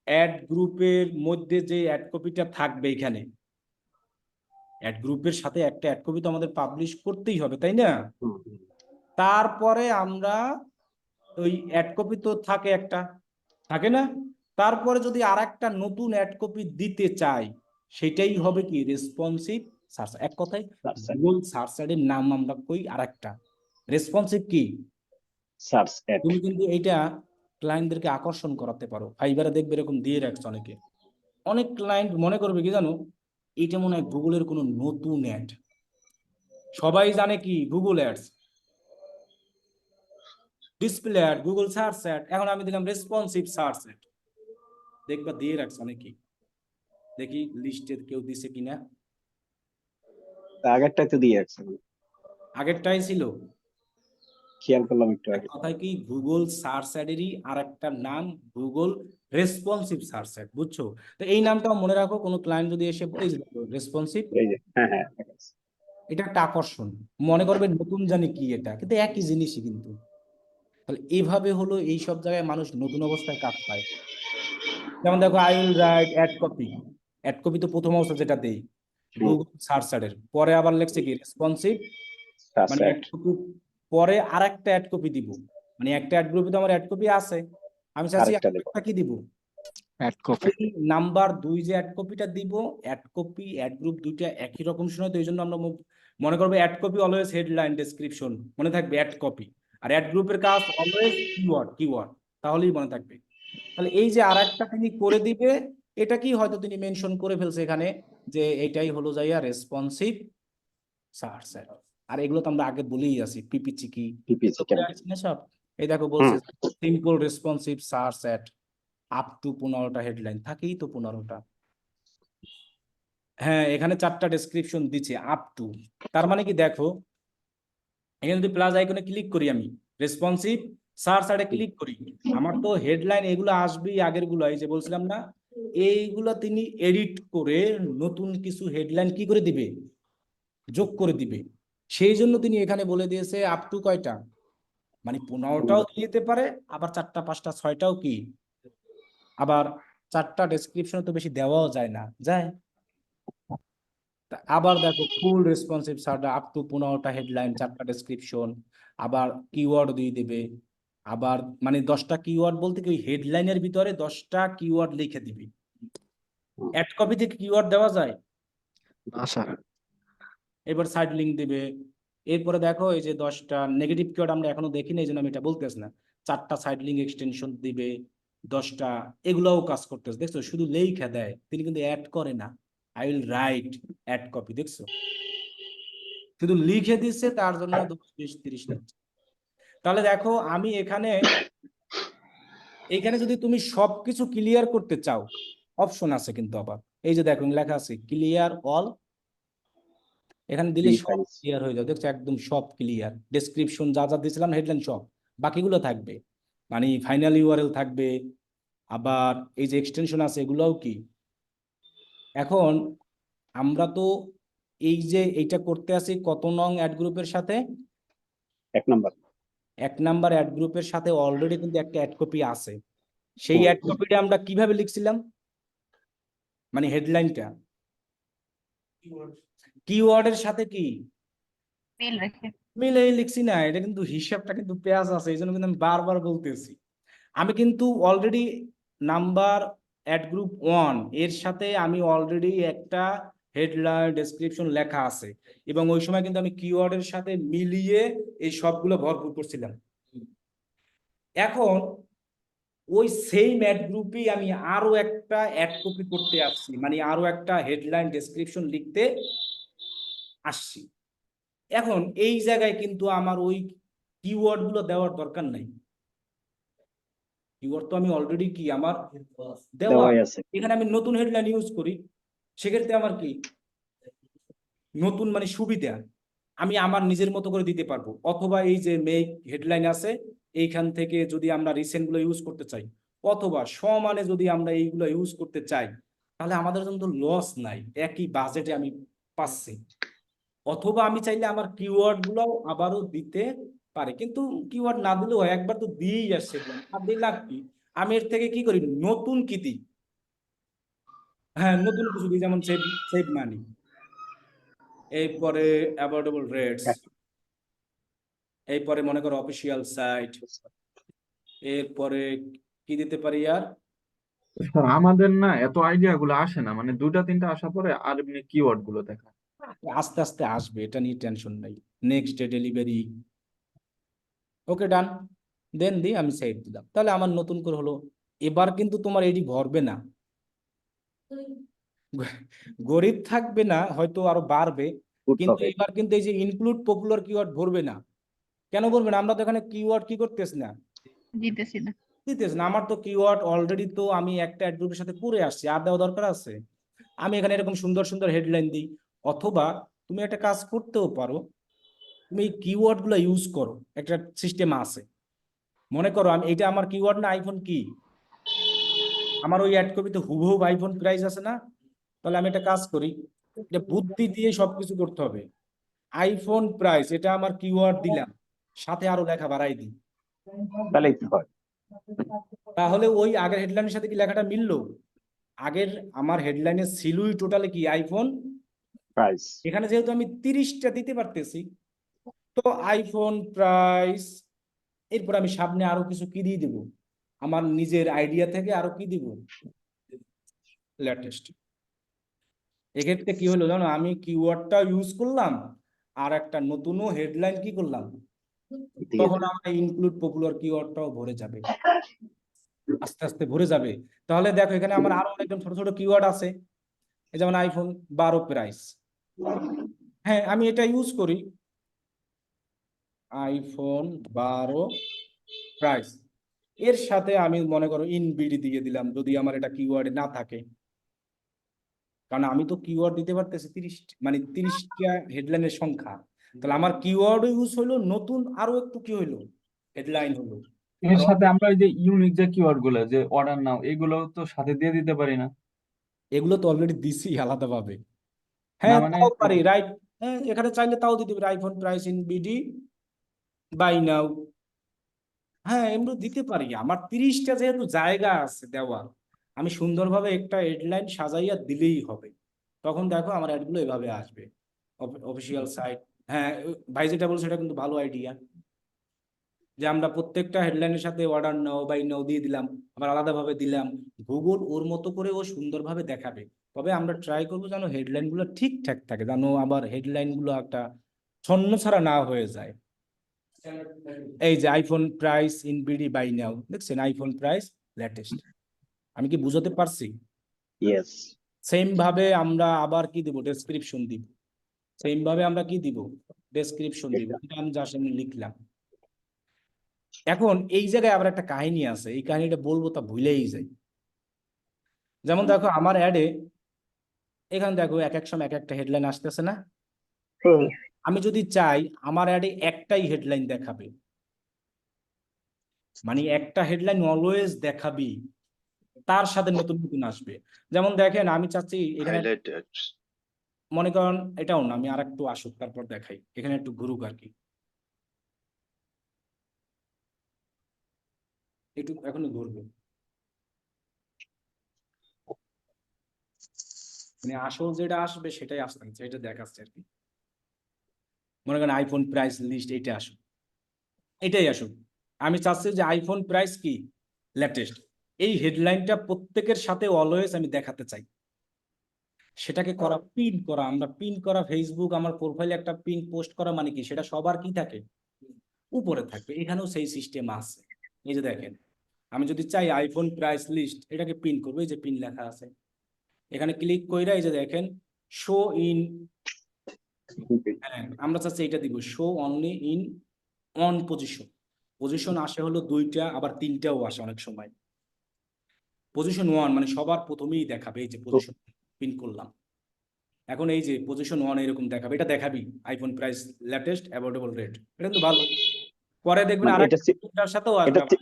অ্যাড গ্রুপের মধ্যে যে অ্যাড কপিটা থাকবে এখানে, অ্যাড গ্রুপের সাথে একটা অ্যাড কপি তো আমাদের পাবলিশ করতেই হবে, তাই না? হুম, হুম। তারপরে আমরা ওই অ্যাড কপি তো থাকে একটা, থাকে না? তারপরে যদি আর একটা নতুন অ্যাড কপি দিতে চাই, সেটাই হবে কি রেসপন্সিভ সার্চ। এক কথায় Search ad. গুগল সার্চ অ্যাডের নাম আমরা কই আর একটা রেসপন্সিভ কি। Search ad. তুমি কিন্তু এইটা ক্লায়েন্টদেরকে আকর্ষণ করাতে পারো। ফাইবারে দেখবে এরকম দিয়ে রাখছে অনেকে। অনেক ক্লায়েন্ট মনে করবে কি জানো, এটা মনে হয় গুগলের কোনো নতুন অ্যাড। সবাই জানে কি Google ads, display ad, Google search add, এখন আমি দিলাম রেসপন্সিভ সার্চ অ্যাড, দেখবা দিয়ে রাখছে অনেকেই। দেখি লিস্টে কেউ দিছে কিনা। আগেরটাই তো দিয়ে রাখছেন, আগেরটাই ছিল। খেয়াল করলাম একটু এক আগে। কথায় কি গুগল সার্চ অ্যাডেরই আর একটা নাম গুগল রেসপন্সিভ সার্চ অ্যাড, বুঝছো? তো এই নামটাও মনে রাখো, কোনো ক্লায়েন্ট যদি এসে বলে রেসপন্সিভ, এই যে, হ্যাঁ হ্যাঁ, ঠিক আছে। এটা একটা আকর্ষণ, মনে করবে নতুন জানি কি এটা, কিন্তু একই জিনিসই কিন্তু। তাহলে এইভাবে হলো এই সব জায়গায় মানুষ নতুন অবস্থায় কাজ পায়। যেমন দেখো I will write ad copy, ad copy তো প্রথম অবস্থা যেটা দেই হুম, গুগল সার্চ অ্যাডের, পরে আবার লেখছে কি রেসপন্সিভ, search মানে ad. অ্যাড কপি পরে আর একটা অ্যাড কপি দিব, মানে একটা অ্যাড গ্রুপে তো আমার অ্যাড কপি আছে, আমি চাচ্ছি আরেকটা দেব। একটা কি দিব, অ্যাড কপি। ওই নাম্বার 2 যে অ্যাড কপিটা দিব। অ্যাড কপি অ্যাড গ্রুপ দুইটা একই রকম শোনায়, তো এই জন্য আমরা মনে করবো ad copy always headline description, মনে থাকবে অ্যাড কপি। আর অ্যাড গ্রুপের কাজ অলওয়েজ কিওয়ার্ড, কিওয়ার্ড, তাহলেই মনে থাকবে। তাহলে এই যে আর একটা তিনি করে দিবে, এটা কি হয়তো তিনি মেনশন করে ফেলছে এখানে যে এটাই হলো যাইয়া রেসপন্সিভ সার্চ অ্যাড। আর এগুলো তো আমরা আগে বলেই আছি, পিপিসি কি PPC বলে campaign. আসছি না সব। এই দেখো বলছে hmm, simple responsive search ad, up to 15টা হেডলাইন, থাকেই তো 15টা। হ্যাঁ, এখানে 4টা ডেসক্রিপশন দিচ্ছে আপ টু। তার মানে কি দেখো, এখানে যদি প্লাস আইকনে ক্লিক করি, আমি রেসপন্সিভ সার্চ অ্যাডে ক্লিক করি, আমার তো হেডলাইন এগুলো আসবেই, আগের গুলো এই যে বলছিলাম না, এইগুলো তিনি এডিট করে নতুন কিছু হেডলাইন কি করে দিবে, যোগ করে দিবে। সেই জন্য তিনি এখানে বলে দিয়েছে আপ টু কয়টা, মানে 15টাও দিয়ে দিতে পারে, আবার 4টা 5টা 6টাও কি, আবার 4টা ডেসক্রিপশনে তো বেশি দেওয়াও যায় না, যায়। আবার দেখো full responsive search up to 15টা হেডলাইন 4টা ডেসক্রিপশন, আবার কিওয়ার্ড দিয়ে দেবে। আবার মানে 10টা কিওয়ার্ড বলতে কি ওই হেডলাইনের ভিতরে 10টা কিওয়ার্ড লিখে দিবি। অ্যাড কপি থেকে কিওয়ার্ড দেওয়া যায়? না স্যার। এবার সাইড লিঙ্ক দিবে। এরপরে দেখো এই যে 10টা নেগেটিভ কিওয়ার্ড আমরা এখনো দেখিনি, এই জন্য আমি এটা বলতেছি না। 4টা সাইড লিঙ্ক এক্সটেনশন দিবে 10টা, এগুলোও কাজ করতেছে, দেখছো? শুধু লেখা দেয়, তিনি কিন্তু অ্যাড করে না। I will write ad copy, দেখছো? শুধু লিখে দিচ্ছে, তার জন্য 10, 20, 30 নিচ্ছে। তাহলে দেখো আমি এখানে যদি তুমি সবকিছু ক্লিয়ার করতে চাও, অপশন আছে কিন্তু আবার, এই যে দেখো লেখা আছে ক্লিয়ার অল, এখানে দিলে সব Details. ক্লিয়ার হয়ে যাবে, দেখছো? একদম সব ক্লিয়ার, ডেসক্রিপশন যা যা দিয়েছিলাম হেডলাইন সব, বাকিগুলো থাকবে, মানে ফাইনাল ইউআরএল থাকবে, আবার এই যে এক্সটেনশন আছে এগুলোও কি। এখন আমরা তো এই যে এইটা করতে আছি কত নং অ্যাড গ্রুপের সাথে, 1 নাম্বার। 1 নাম্বার অ্যাড গ্রুপের সাথে অলরেডি কিন্তু একটা অ্যাড কপি আছে। সেই অ্যাড কপিটা আমরা কিভাবে লিখছিলাম, মানে হেডলাইনটা কিওয়ার্ডের সাথে কি মিল রেখে। মিলেই লিখছি না, এটা কিন্তু হিসাবটা কিন্তু পেঁয়াজ আছে, এই জন্য কিন্তু আমি বারবার বলতেছি। আমি কিন্তু অলরেডি নাম্বার অ্যাড গ্রুপ 1 এর সাথে আমি অলরেডি একটা হেডলাইন ডেসক্রিপশন লেখা আছে, এবং ওই সময় কিন্তু আমি কিওয়ার্ডের সাথে মিলিয়ে এই সবগুলো ভরপুর করছিলাম। এখন ওই সেম অ্যাড গ্রুপেই আমি আরো একটা অ্যাড কপি করতে আসছি, মানে আরো একটা হেডলাইন ডেসক্রিপশন লিখতে আসছি। এখন এই জায়গায় কিন্তু আমার ওই কিওয়ার্ড গুলো দেওয়ার দরকার নাই, কিওয়ার্ড তো আমি অলরেডি কি আমার দেওয়া, দেওয়াই আছে। এখানে আমি নতুন হেডলাইন ইউজ করি, সেক্ষেত্রে আমার কি নতুন মানে সুবিধা, আমি আমার নিজের মতো করে দিতে পারবো। অথবা এই যে মেক হেডলাইন আছে, এইখান থেকে যদি আমরা রিসেন্ট গুলো ইউজ করতে চাই, অথবা সমানে যদি আমরা এইগুলো ইউজ করতে চাই, তাহলে আমাদের জন্য তো লস নাই, একই বাজেটে আমি পাচ্ছি। অথবা আমি চাইলে আমার কিওয়ার্ড গুলো আবারও দিতে পারি, কিন্তু কিওয়ার্ড না দিলেও হয়, একবার তো দিয়েই আসছে, আর দিই লাভ কি, আমি এর থেকে কি করি নতুন কি দিই, হ্যাঁ, নতুন কিছু দিই, যেমন সেভ সেভ মানি, এরপরে অ্যাভয়েডেবল রেটস, এরপরে মনে করো অফিসিয়াল সাইট, এরপরে কি দিতে পারি আর স্যার আমাদের না এত আইডিয়া গুলো আসে না, মানে দুইটা তিনটা আসার পরে আর এমনি কিওয়ার্ড গুলো দেখা। আস্তে আস্তে আসবে, এটা নিয়ে টেনশন নাই। নেক্সট ডে ডেলিভারি, ওকে ডান, দেন দিই আমি সেভ দিলাম, তাহলে আমার নতুন করে হলো। এবার কিন্তু তোমার এটি ভরবে না, গরিব থাকবে না, হয়তো আরো বাড়বে, কিন্তু হবে। এবার কিন্তু এই যে ইনক্লুড পপুলার কিওয়ার্ড ভরবে না। কেন ভরবে না? আমরা তো এখানে কিওয়ার্ড কি করতেছি না, দিতেছি না। দিতেছি না। আমার তো কিওয়ার্ড অলরেডি তো আমি একটা অ্যাড গ্রুপের সাথে করে আসছি, আর দেওয়া দরকার আছে? আমি এখানে এরকম সুন্দর সুন্দর হেডলাইন দিই। অথবা তুমি একটা কাজ করতেও পারো, তুমি এই কিওয়ার্ড গুলো ইউজ করো, একটা সিস্টেম আছে। মনে করো আমি এটা আমার কিওয়ার্ড না, আইফোন কি, আমার ওই অ্যাড কপিতে হুবহু আইফোন প্রাইস আছে না? তাহলে আমি একটা কাজ করি, এটা বুদ্ধি দিয়ে সবকিছু করতে হবে। আইফোন প্রাইস এটা আমার কিওয়ার্ড দিলাম, সাথে আরো লেখা বাড়াই দিই, তাহলেই তো হয়। তাহলে ওই আগের হেডলাইনের সাথে কি লেখাটা মিললো? আগের আমার হেডলাইনে ছিলই টোটালে কি আইফোন, প্রাইস। এখানে যেহেতু আমি 30টা দিতে পারতেছি, তো আইফোন প্রাইস, এরপর আমি সামনে আরো কিছু কি দিয়ে দিব, আমার নিজের আইডিয়া থেকে আরো কি দিব, লেটেস্ট। এক্ষেত্রে কি হলো জানো, আমি কিওয়ার্ডটা ইউজ করলাম, আর একটা নতুনও হেডলাইন কি করলাম, দিয়ে তখন দিন। আমার ইনক্লুড পপুলার কিওয়ার্ডটাও ভরে যাবে, আস্তে আস্তে ভরে যাবে। তাহলে দেখো এখানে আমার আরো অনেকজন ছোট ছোট কিওয়ার্ড আছে, এই যেমন আইফোন 12 প্রাইস, হ্যাঁ আমি এটা ইউজ করি, আইফোন 12 প্রাইস, এর সাথে আমি মনে করো ইনবিডি দিয়ে দিলাম, যদি আমার এটা কিওয়ার্ড না থাকে, কারণ আমি তো কিওয়ার্ড দিতে পারতেছি 30, মানে 30টা হেডলাইনের সংখ্যা, তাহলে আমার কিওয়ার্ড ইউজ হইলো, নতুন আরো একটু কি হইলো, হেডলাইন হলো। এর আর সাথে আমরা ওই যে ইউনিক যে কিওয়ার্ড গুলো, যে অর্ডার নাও, এগুলো তো সাথে দিয়ে দিতে পারি না? এগুলো তো অলরেডি দিছি আলাদাভাবে, না হ্যাঁ মানে তাও পারি, রাইট। হ্যাঁ এখানে চাইলে তাও দিতে পারি, iPhone price in BD buy now, হ্যাঁ এমনি দিতে পারি। আমার 30টা যেহেতু জায়গা আছে দেওয়ার, আমি সুন্দরভাবে একটা হেডলাইন সাজাইয়া দিলেই হবে, তখন দেখো আমার অ্যাডগুলো এভাবে আসবে। অফিসিয়াল সাইট, হ্যাঁ ভাই যেটা বলছে সেটা কিন্তু ভালো আইডিয়া, যে আমরা প্রত্যেকটা হেডলাইনের সাথে অর্ডার নাও বাই নাও দিয়ে দিলাম, আবার আলাদাভাবে দিলাম, গুগল ওর মতো করে ও সুন্দরভাবে দেখাবে। তবে আমরা ট্রাই করবো যেন হেডলাইন গুলো ঠিকঠাক থাকে, যেন আবার হেডলাইন গুলো একটা ছন্ন ছাড়া না হয়ে যায়। এই যে iPhone price in BD buy now, দেখছেন আইফোন প্রাইস লেটেস্ট, আমি কি বুঝাতে পারছি? ইয়েস। সেম ভাবে আমরা আবার কি দিব, ডেসক্রিপশন দিব, সেম ভাবে আমরা কি দিব, ডেসক্রিপশন দিব, এটা আমি যা সামনে লিখলাম। এখন এই জায়গায় আবার একটা কাহিনী আছে, এই কাহিনীটা বলবো তা ভুলেই যাই। যেমন দেখো আমার অ্যাডে, এখানে দেখো এক এক সময় এক একটা হেডলাইন আসতেছে না, আমি যদি চাই আমার অ্যাডে একটাই হেডলাইন দেখাবে, মানে একটা হেডলাইন অলওয়েজ দেখাবি, তার সাথে নতুন নতুন আসবে। যেমন দেখেন আমি চাচ্ছি এখানে, মনে করেন এটাও না, আমি আর একটু আসুক তারপর দেখাই, এখানে একটু ঘুরুক আর কি, একটু এখনো ঘুরবে, মানে আসল যেটা আসবে সেটাই আসতে হচ্ছে, এটা দেখাচ্ছে আর কি। মনে করেন আইফোন প্রাইস লিস্ট, এইটা আসুক, এটাই আসুক। আমি চাচ্ছি যে আইফোন প্রাইস কি লেটেস্ট, এই হেডলাইনটা প্রত্যেকের সাথে অলওয়েজ আমি দেখাতে চাই। সেটাকে করা পিন করা, আমরা পিন করা, ফেসবুক আমার প্রোফাইলে একটা পিন পোস্ট করা মানে কি, সেটা সবার কি থাকে, উপরে থাকবে। এখানেও সেই সিস্টেম আছে। এই যে দেখেন, আমি যদি চাই আইফোন প্রাইস লিস্ট, এটাকে পিন করবো, এই যে পিন লেখা আছে, এখানে ক্লিক কইরা এই যে দেখেন শো ইন, হ্যাঁ আমরা চাচ্ছি এটা দিব, show only in on position. Position আসে হলো 2টা, আবার 3টাও আসে অনেক সময়। পজিশন 1 মানে সবার প্রথমেই দেখাবে, এই যে পজিশন পিন করলাম, এখন এই যে পজিশন 1 এরকম দেখাবে, এটা দেখাবি iPhone price latest avoidable rate, এটা কিন্তু ভালো। পরে দেখবেন মানে আরেকটার সাথেও আসবে আবার,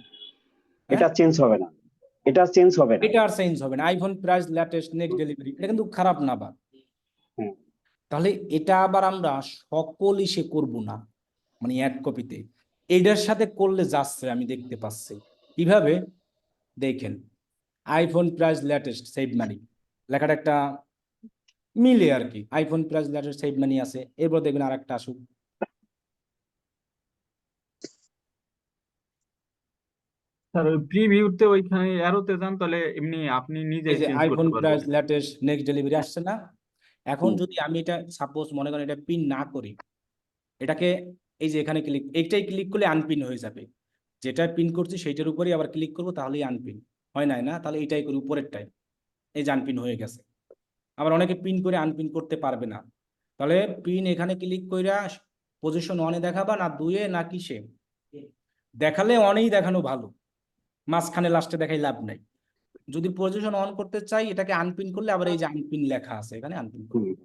এটা চেঞ্জ হবে না, এটা চেঞ্জ হবে না। এটা আর চেঞ্জ হবে না, iPhone price latest next delivery, এটা কিন্তু খারাপ না আবার। হুম। তাহলে এটা আবার আমরা সকল ইসে করব না, মানে অ্যাড কপিতে এইটার সাথে করলে যাচ্ছে, আমি দেখতে পাচ্ছি কিভাবে, দেখেন আইফোন প্রাইস লেটেস্ট সেভ মানি, লেখাটা একটা মিলে আর কি, আইফোন প্লাস লেটার সেভ মানি আছে, এরপর দেখবেন আর একটা আসুক। স্যার ওই প্রিভিউতে ওইখানে অ্যারোতে যান, তাহলে এমনি আপনি এই নিজেই যে চেঞ্জ আইফোন করতে প্লাস পারবেন। লেটেস্ট নেক্সট ডেলিভারি আসছে না, এখন হুম। যদি আমি এটা সাপোজ মনে করেন এটা পিন না করি, এটাকে এই যে এখানে ক্লিক, এইটাই ক্লিক করলে আনপিন হয়ে যাবে, যেটা পিন করছি সেইটার উপরেই আবার ক্লিক করবো তাহলেই আনপিন হয় নাই না, তাহলে এটাই করি উপরেরটাই, এই যে আনপিন হয়ে গেছে। আবার অনেকে পিন করে আনপিন করতে পারবে না, তাহলে পিন এখানে ক্লিক কইরা পজিশন 1-এ দেখাবা না 2-এ না কিসে দেখালে, অনেই দেখানো ভালো, মাঝখানে লাস্টে দেখাই লাভ নাই। যদি পজিশন অন করতে চাই এটাকে আনপিন করলে আবার এই যে আনপিন লেখা আছে এখানে আনপিন করবো। হুম।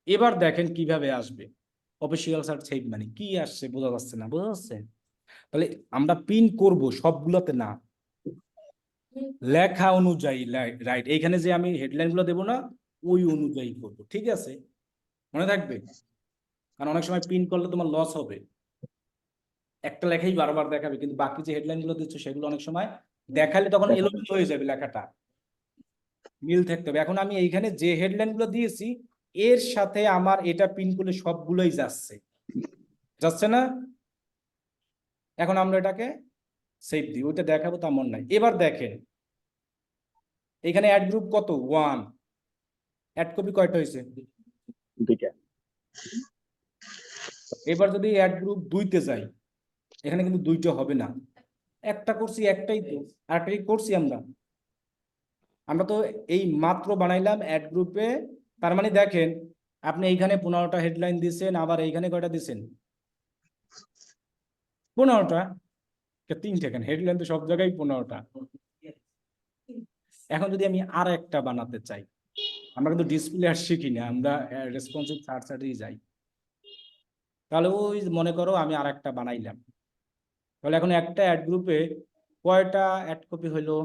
এবার দেখেন কিভাবে আসবে অফিসিয়াল সার্চ সেভ মানে কি আসছে, বোঝা যাচ্ছে না, বোঝা যাচ্ছে? তাহলে আমরা পিন করব সবগুলোতে না, লেখা অনুযায়ী, রাইট, এইখানে যে আমি হেডলাইন গুলো দেবো না ওই অনুযায়ী করবো, ঠিক আছে? মনে থাকবে, কারণ অনেক সময় পিন করলে তোমার লস হবে, একটা লেখাই বারবার দেখাবে, কিন্তু বাকি যে হেডলাইন গুলো দিচ্ছ সেগুলো অনেক সময় দেখালে তখন এলোমেলো হয়ে যাবে, লেখাটা মিল থাকতে হবে। এখন আমি এইখানে যে হেডলাইন গুলো দিয়েছি এর সাথে আমার এটা পিন করলে সবগুলোই যাচ্ছে, যাচ্ছে না? এখন আমরা এটাকে সেভ দিই, ওইটা দেখাবো তেমন নাই। এবার দেখেন এখানে অ্যাড গ্রুপ কত, 1, অ্যাড কপি কয়টা হয়েছে? 2টা। এবার যদি অ্যাড গ্রুপ 2-তে যাই, এখানে কিন্তু 2টা হবে না, একটা করছি, একটাই তো, আরেকটাই করছি আমরা। আমরা তো এই মাত্র বানাইলাম অ্যাড গ্রুপে, তার মানে দেখেন আপনি এইখানে 15টা হেডলাইন দিচ্ছেন, আবার এইখানে কয়টা দিচ্ছেন? 15টা। 3টা কেন, হেডলাইন তো সব জায়গায় 15টা। এখন যদি আমি আর একটা বানাতে চাই, আমরা কিন্তু ডিসপ্লে আর শিখি না, আমরা রেসপন্সিভ সার্চারেই যাই, তাহলে ওই মনে করো আমি আর একটা বানাইলাম, তাহলে এখন একটা অ্যাড গ্রুপে কয়টা অ্যাড কপি হইলো,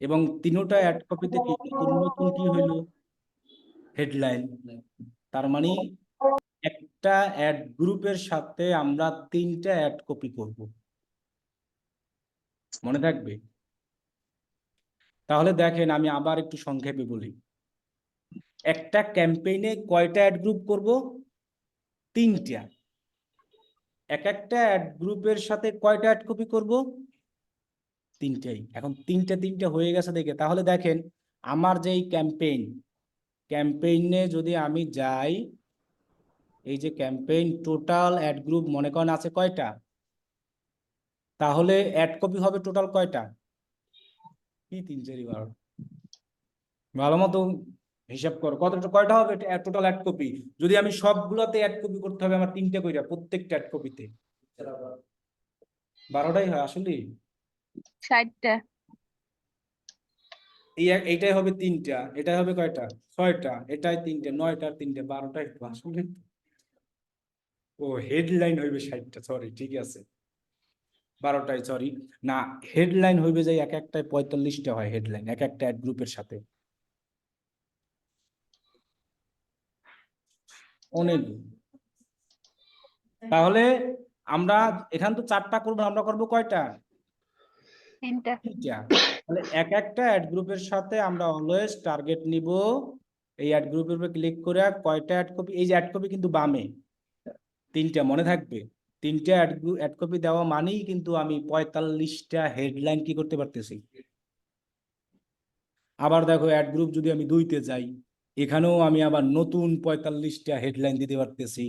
এবং 3টা অ্যাড কপিতে কি নতুন নতুন কি হইলো, হেডলাইন। তার মানে একটা অ্যাড গ্রুপের সাথে আমরা 3টা অ্যাড কপি করব, মনে থাকবে? তাহলে দেখেন আমি আবার একটু সংক্ষেপে বলি, একটা ক্যাম্পেইনে কয়টা অ্যাড গ্রুপ করব? 3টা। এক একটা অ্যাড গ্রুপের সাথে কয়টা অ্যাড কপি করব? 3টাই। এখন 3টা হয়ে গেছে দেখে, তাহলে দেখেন আমার যেই ক্যাম্পেইনে যদি আমি যাই, এই যে ক্যাম্পেইন টোটাল অ্যাড গ্রুপ মনে করেন আছে কয়টা, তাহলে অ্যাড কপি হবে টোটাল কয়টা? কি 3 4 12, ভালো মতো হিসাব করো কয়টা হবে টোটাল অ্যাড কপি। যদি আমি সবগুলোতে অ্যাড কপি করতে হবে আমার 3টে কইরা, প্রত্যেকটা অ্যাড কপিতে 12টাই হয় আসলে। 60টা। এইটাই হবে 3টা, এটাই হবে কয়টা? 6টা, এটাই 3টে, 9টার 3টে, 12টাই আসলে। ও হেডলাইন হইবে 60টা, সরি, ঠিক আছে, 12টাই, সরি না, হেডলাইন হইবে যে এক একটায় 45টা হয় হেডলাইন, এক একটা অ্যাড গ্রুপের সাথে, অনেক। তাহলে আমরা এখান তো 4টা করবো, আমরা করবো কয়টা? 3টা। 3টা। তাহলে এক একটা অ্যাড গ্রুপের সাথে আমরা অলওয়েজ টার্গেট নিব, এই অ্যাড গ্রুপের উপর ক্লিক করে কয়টা অ্যাড কপি, এই যে অ্যাড কপি কিন্তু বামে 3টা, মনে থাকবে 3টা অ্যাড কপি দেওয়া মানেই কিন্তু আমি 45টা হেডলাইন কি করতে পারতেছি। আবার দেখো অ্যাড গ্রুপ যদি আমি 2-তে যাই, এখানেও আমি আবার নতুন 45টা হেডলাইন দিতে পারতেছি।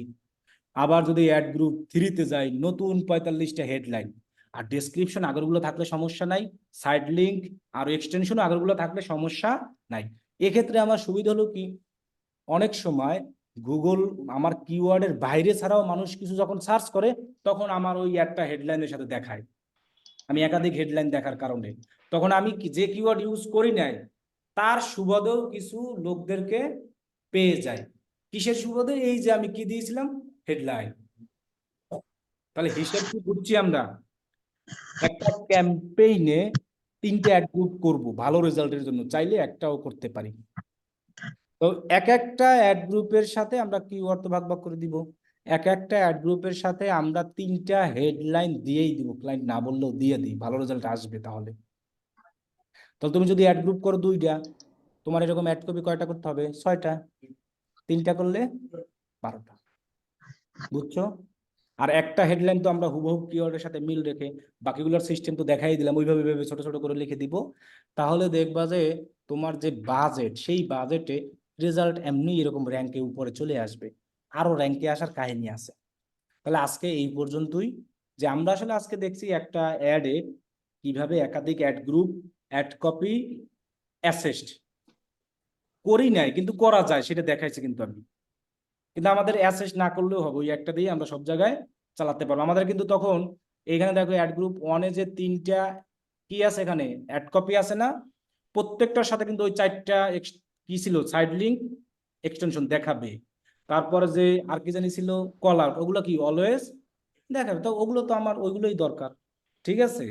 আবার যদি অ্যাড গ্রুপ 3-তে যাই, নতুন 45টা হেডলাইন, আর ডেসক্রিপশন আগেরগুলো থাকলে সমস্যা নাই, সাইড লিঙ্ক আর এক্সটেনশন আগেরগুলো থাকলে সমস্যা নাই। এক্ষেত্রে আমার সুবিধা হলো কি, অনেক সময় গুগল আমার কিওয়ার্ডের বাইরে ছাড়াও মানুষ কিছু যখন সার্চ করে, তখন আমার ওই একটা হেডলাইনের সাথে দেখায়, আমি একাধিক হেডলাইন দেখার কারণে, তখন আমি যে কিওয়ার্ড ইউজ করি নাই তার সুবাদেও কিছু লোকদেরকে পেয়ে যায়। কিসের সুবাদে? এই যে আমি কি দিয়েছিলাম, হেডলাইন। তাহলে হিসেব কি করছি আমরা, একটা ক্যাম্পেইনে 3টে অ্যাড গ্রুপ করবো ভালো রেজাল্টের জন্য, চাইলে একটাও করতে পারি। তো এক একটা অ্যাড গ্রুপের সাথে আমরা কিওয়ার্ড তো ভাগ ভাগ করে দিব, এক একটা অ্যাড গ্রুপের সাথে আমরা 3টা হেডলাইন দিয়েই দিব, ক্লায়েন্ট না বললেও দিয়ে দিই, ভালো রেজাল্ট আসবে। তাহলে তাহলে তুমি যদি অ্যাড গ্রুপ করো 2টা, তোমার এরকম অ্যাড কপি কয়টা করতে হবে? 6টা। 3টা করলে 12টা। বুঝছো? আর একটা হেডলাইন তো আমরা হুবহু কিওয়ার্ডের সাথে মিল রেখে বাকিগুলোর সিস্টেম তো দেখাই দিলাম, ওইভাবে ওইভাবে ছোট ছোট করে লিখে দিব। তাহলে দেখবা যে তোমার যে বাজেট, সেই বাজেটে রেজাল্ট এমনি এরকম র্যাঙ্কে উপরে চলে আসবে। আরো র্যাঙ্কে আসার কাহিনী আছে। তাহলে আজকে এই পর্যন্তই, যে আমরা আসলে আজকে দেখছি একটা অ্যাডে কিভাবে একাধিক add group, ad copy, asset করি নাই কিন্তু করা যায় সেটা দেখাইছি কিন্তু আমি। কিন্তু আমাদের অ্যাসেস না করলেও হবে, ওই একটা দিয়ে আমরা সব জায়গায় চালাতে পারবো। আমাদের কিন্তু তখন এখানে দেখো অ্যাড গ্রুপ 1-এ যে 3টা কি আছে, এখানে অ্যাড কপি আছে না, প্রত্যেকটার সাথে কিন্তু ওই 4টা কি ছিল, সাইড লিঙ্ক এক্সটেনশন দেখাবে। তারপরে যে আর কি জানি ছিল, কলার, ওগুলো কি অলওয়েজ দেখাবে। তো ওগুলো তো আমার ওইগুলোই দরকার। ঠিক আছে,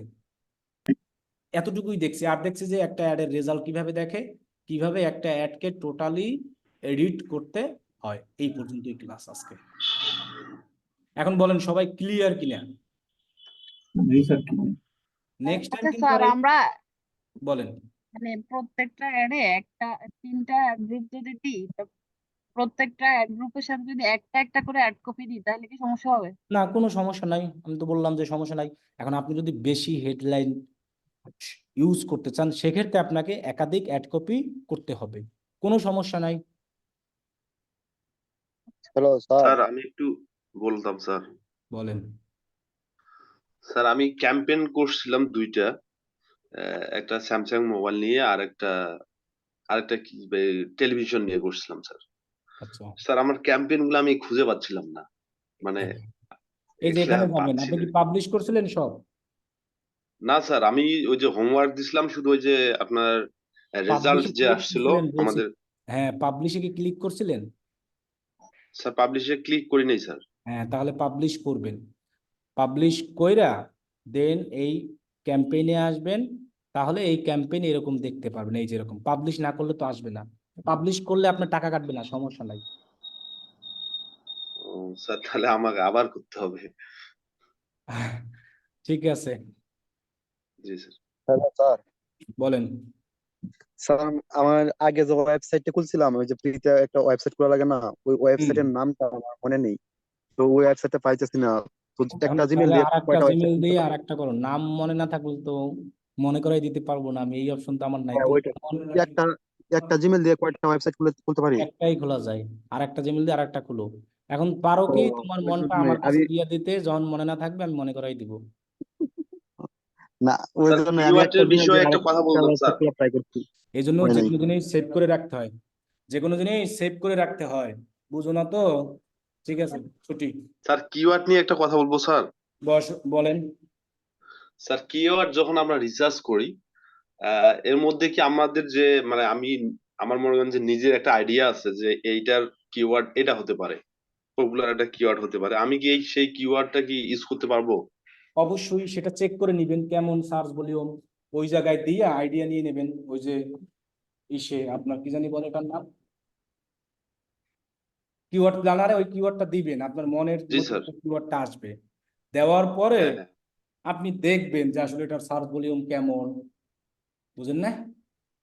এতটুকুই দেখছি। আর দেখছি যে একটা অ্যাডের রেজাল্ট কিভাবে দেখে, কিভাবে একটা অ্যাডকে টোটালি এডিট করতে হয়। এই পর্যন্তই ক্লাস আজকে। এখন বলেন সবাই ক্লিয়ার কিনা? জি স্যার। নেক্সট টাইম আচ্ছা কিন্তু স্যার, আর আমরা বলেন। মানে প্রত্যেকটা অ্যাডে 3টা গ্রুপ যদি দিই, তো প্রত্যেকটা অ্যাড গ্রুপের সাথে যদি একটা একটা করে অ্যাড কপি দিই, তাহলে কি সমস্যা হবে? না, কোনো সমস্যা নাই, আমি তো বললাম যে সমস্যা নাই। এখন আপনি যদি বেশি হেডলাইন ইউজ করতে চান, সেক্ষেত্রে আপনাকে একাধিক অ্যাড কপি করতে হবে, কোনো সমস্যা নাই। Hello sir. স্যার আমি একটু বলতাম স্যার। বলেন। স্যার আমি ক্যাম্পেইন করছিলাম 2টা, একটা স্যামসাং মোবাইল নিয়ে আর আরেকটা কি টেলিভিশন নিয়ে করছিলাম স্যার। আচ্ছা, স্যার আমার ক্যাম্পেইন গুলো আমি খুঁজে পাচ্ছিলাম না, মানে এই যে এগুলা এখানে যাবেন, পাচ্ছি আপনি না। কি পাবলিশ করছিলেন সব? না স্যার, আমি ওই যে হোমওয়ার্ক দিছিলাম শুধু ওই যে আপনার রেজাল্ট পাবলিশে যে ক্লিক আসছিল করছিলেন বলছি। আমাদের। হ্যাঁ, পাবলিশে কি ক্লিক করছিলেন? স্যার পাবলিশে ক্লিক করি নাই স্যার। হ্যাঁ, তাহলে পাবলিশ করবেন। পাবলিশ কইরা দেন এই ক্যাম্পেইনে আসবেন। তাহলে এই ক্যাম্পেইন এরকম দেখতে পারবেন, এই যেরকম। পাবলিশ না করলে তো আসবে না। পাবলিশ করলে আপনার টাকা কাটবে না, সমস্যা নাই। ও স্যার, তাহলে আমাকে আবার করতে হবে। ঠিক আছে, জি স্যার। Hello sir. বলেন। স্যার আমার আগে যে ওয়েবসাইটটা খুলছিলাম, ওই যে ফ্রিতে একটা ওয়েবসাইট খোলা লাগে না, ওই ওয়েবসাইটের নামটা আমার মনে নেই। তো ওই ওয়েবসাইটটা পাইতেছি না। তো একটা জিমেল তাহলে দিয়ে আর একটা কয়টা ওয়েবসাইট জিমেল খুলতে দিয়ে পারি? আর একটা করো। নাম মনে না থাকলে তো মনে করাই দিতে পারবো না আমি, এই অপশন তো আমার নাই। হ্যাঁ ওইটা। একটা একটা জিমেল দিয়ে কয়টা ওয়েবসাইট খুলতে পারি? একটাই খোলা যায়, আর একটা জিমেল দিয়ে আর একটা খুলো। এখন পারো তো কি তোমার ওই মনটা জন্য আমার কাছে আমি, দিয়ে দিতে, যখন মনে না থাকবে আমি মনে করাই দিব। না ওই স্যার জন্য আমি একটা কিওয়ার্ডের জিমেল বিষয়ে দিয়ে একটা কথা আরেকটা বলতাম ওয়েবসাইট স্যার। খোলা ট্রাই করছি। এই জন্য হয় যে নাই। কোনো জিনিস সেভ করে রাখতে হয়, যে কোনো জিনিস সেভ করে রাখতে হয়। বুঝো না তো? ঠিক আছে, ছুটি। স্যার কিওয়ার্ড নিয়ে একটা কথা বলবো স্যার। বলেন। স্যার কিওয়ার্ড যখন আমরা রিসার্চ করি, এর মধ্যে কি আমাদের যে মানে আমার মনে করেন যে নিজের একটা আইডিয়া আছে যে এইটার কিওয়ার্ড এটা হতে পারে, পপুলার একটা কিওয়ার্ড হতে পারে, আমি কি সেই কিওয়ার্ডটা কি ইউজ করতে পারবো? অবশ্যই সেটা চেক করে নিবেন কেমন সার্চ ভলিউম, ওই জায়গায় দিয়ে আইডিয়া নিয়ে নেবেন। ওই যে আপনার কি জানি বলে এটার নাম, কিওয়ার্ড প্ল্যানারে ওই কিওয়ার্ডটা দিবেন, আপনার মনের জি মধ্যে স্যার। কিওয়ার্ডটা আসবে। দেওয়ার পরে হ্যাঁ হ্যাঁ। আপনি দেখবেন যে আসলে এটার সার্চ ভলিউম কেমন। বুঝেন না?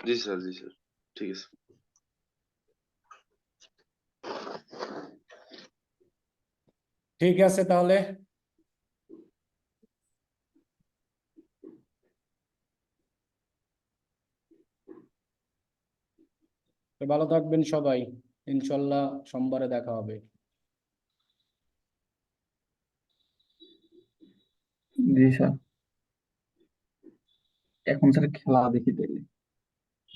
জি স্যার, জি স্যার, ঠিক আছে। ঠিক আছে তাহলে। তো ভালো থাকবেন সবাই, ইনশাল্লাহ সোমবারে দেখা হবে। জি স্যার। এখন স্যার খেলা দেখি তাইলে।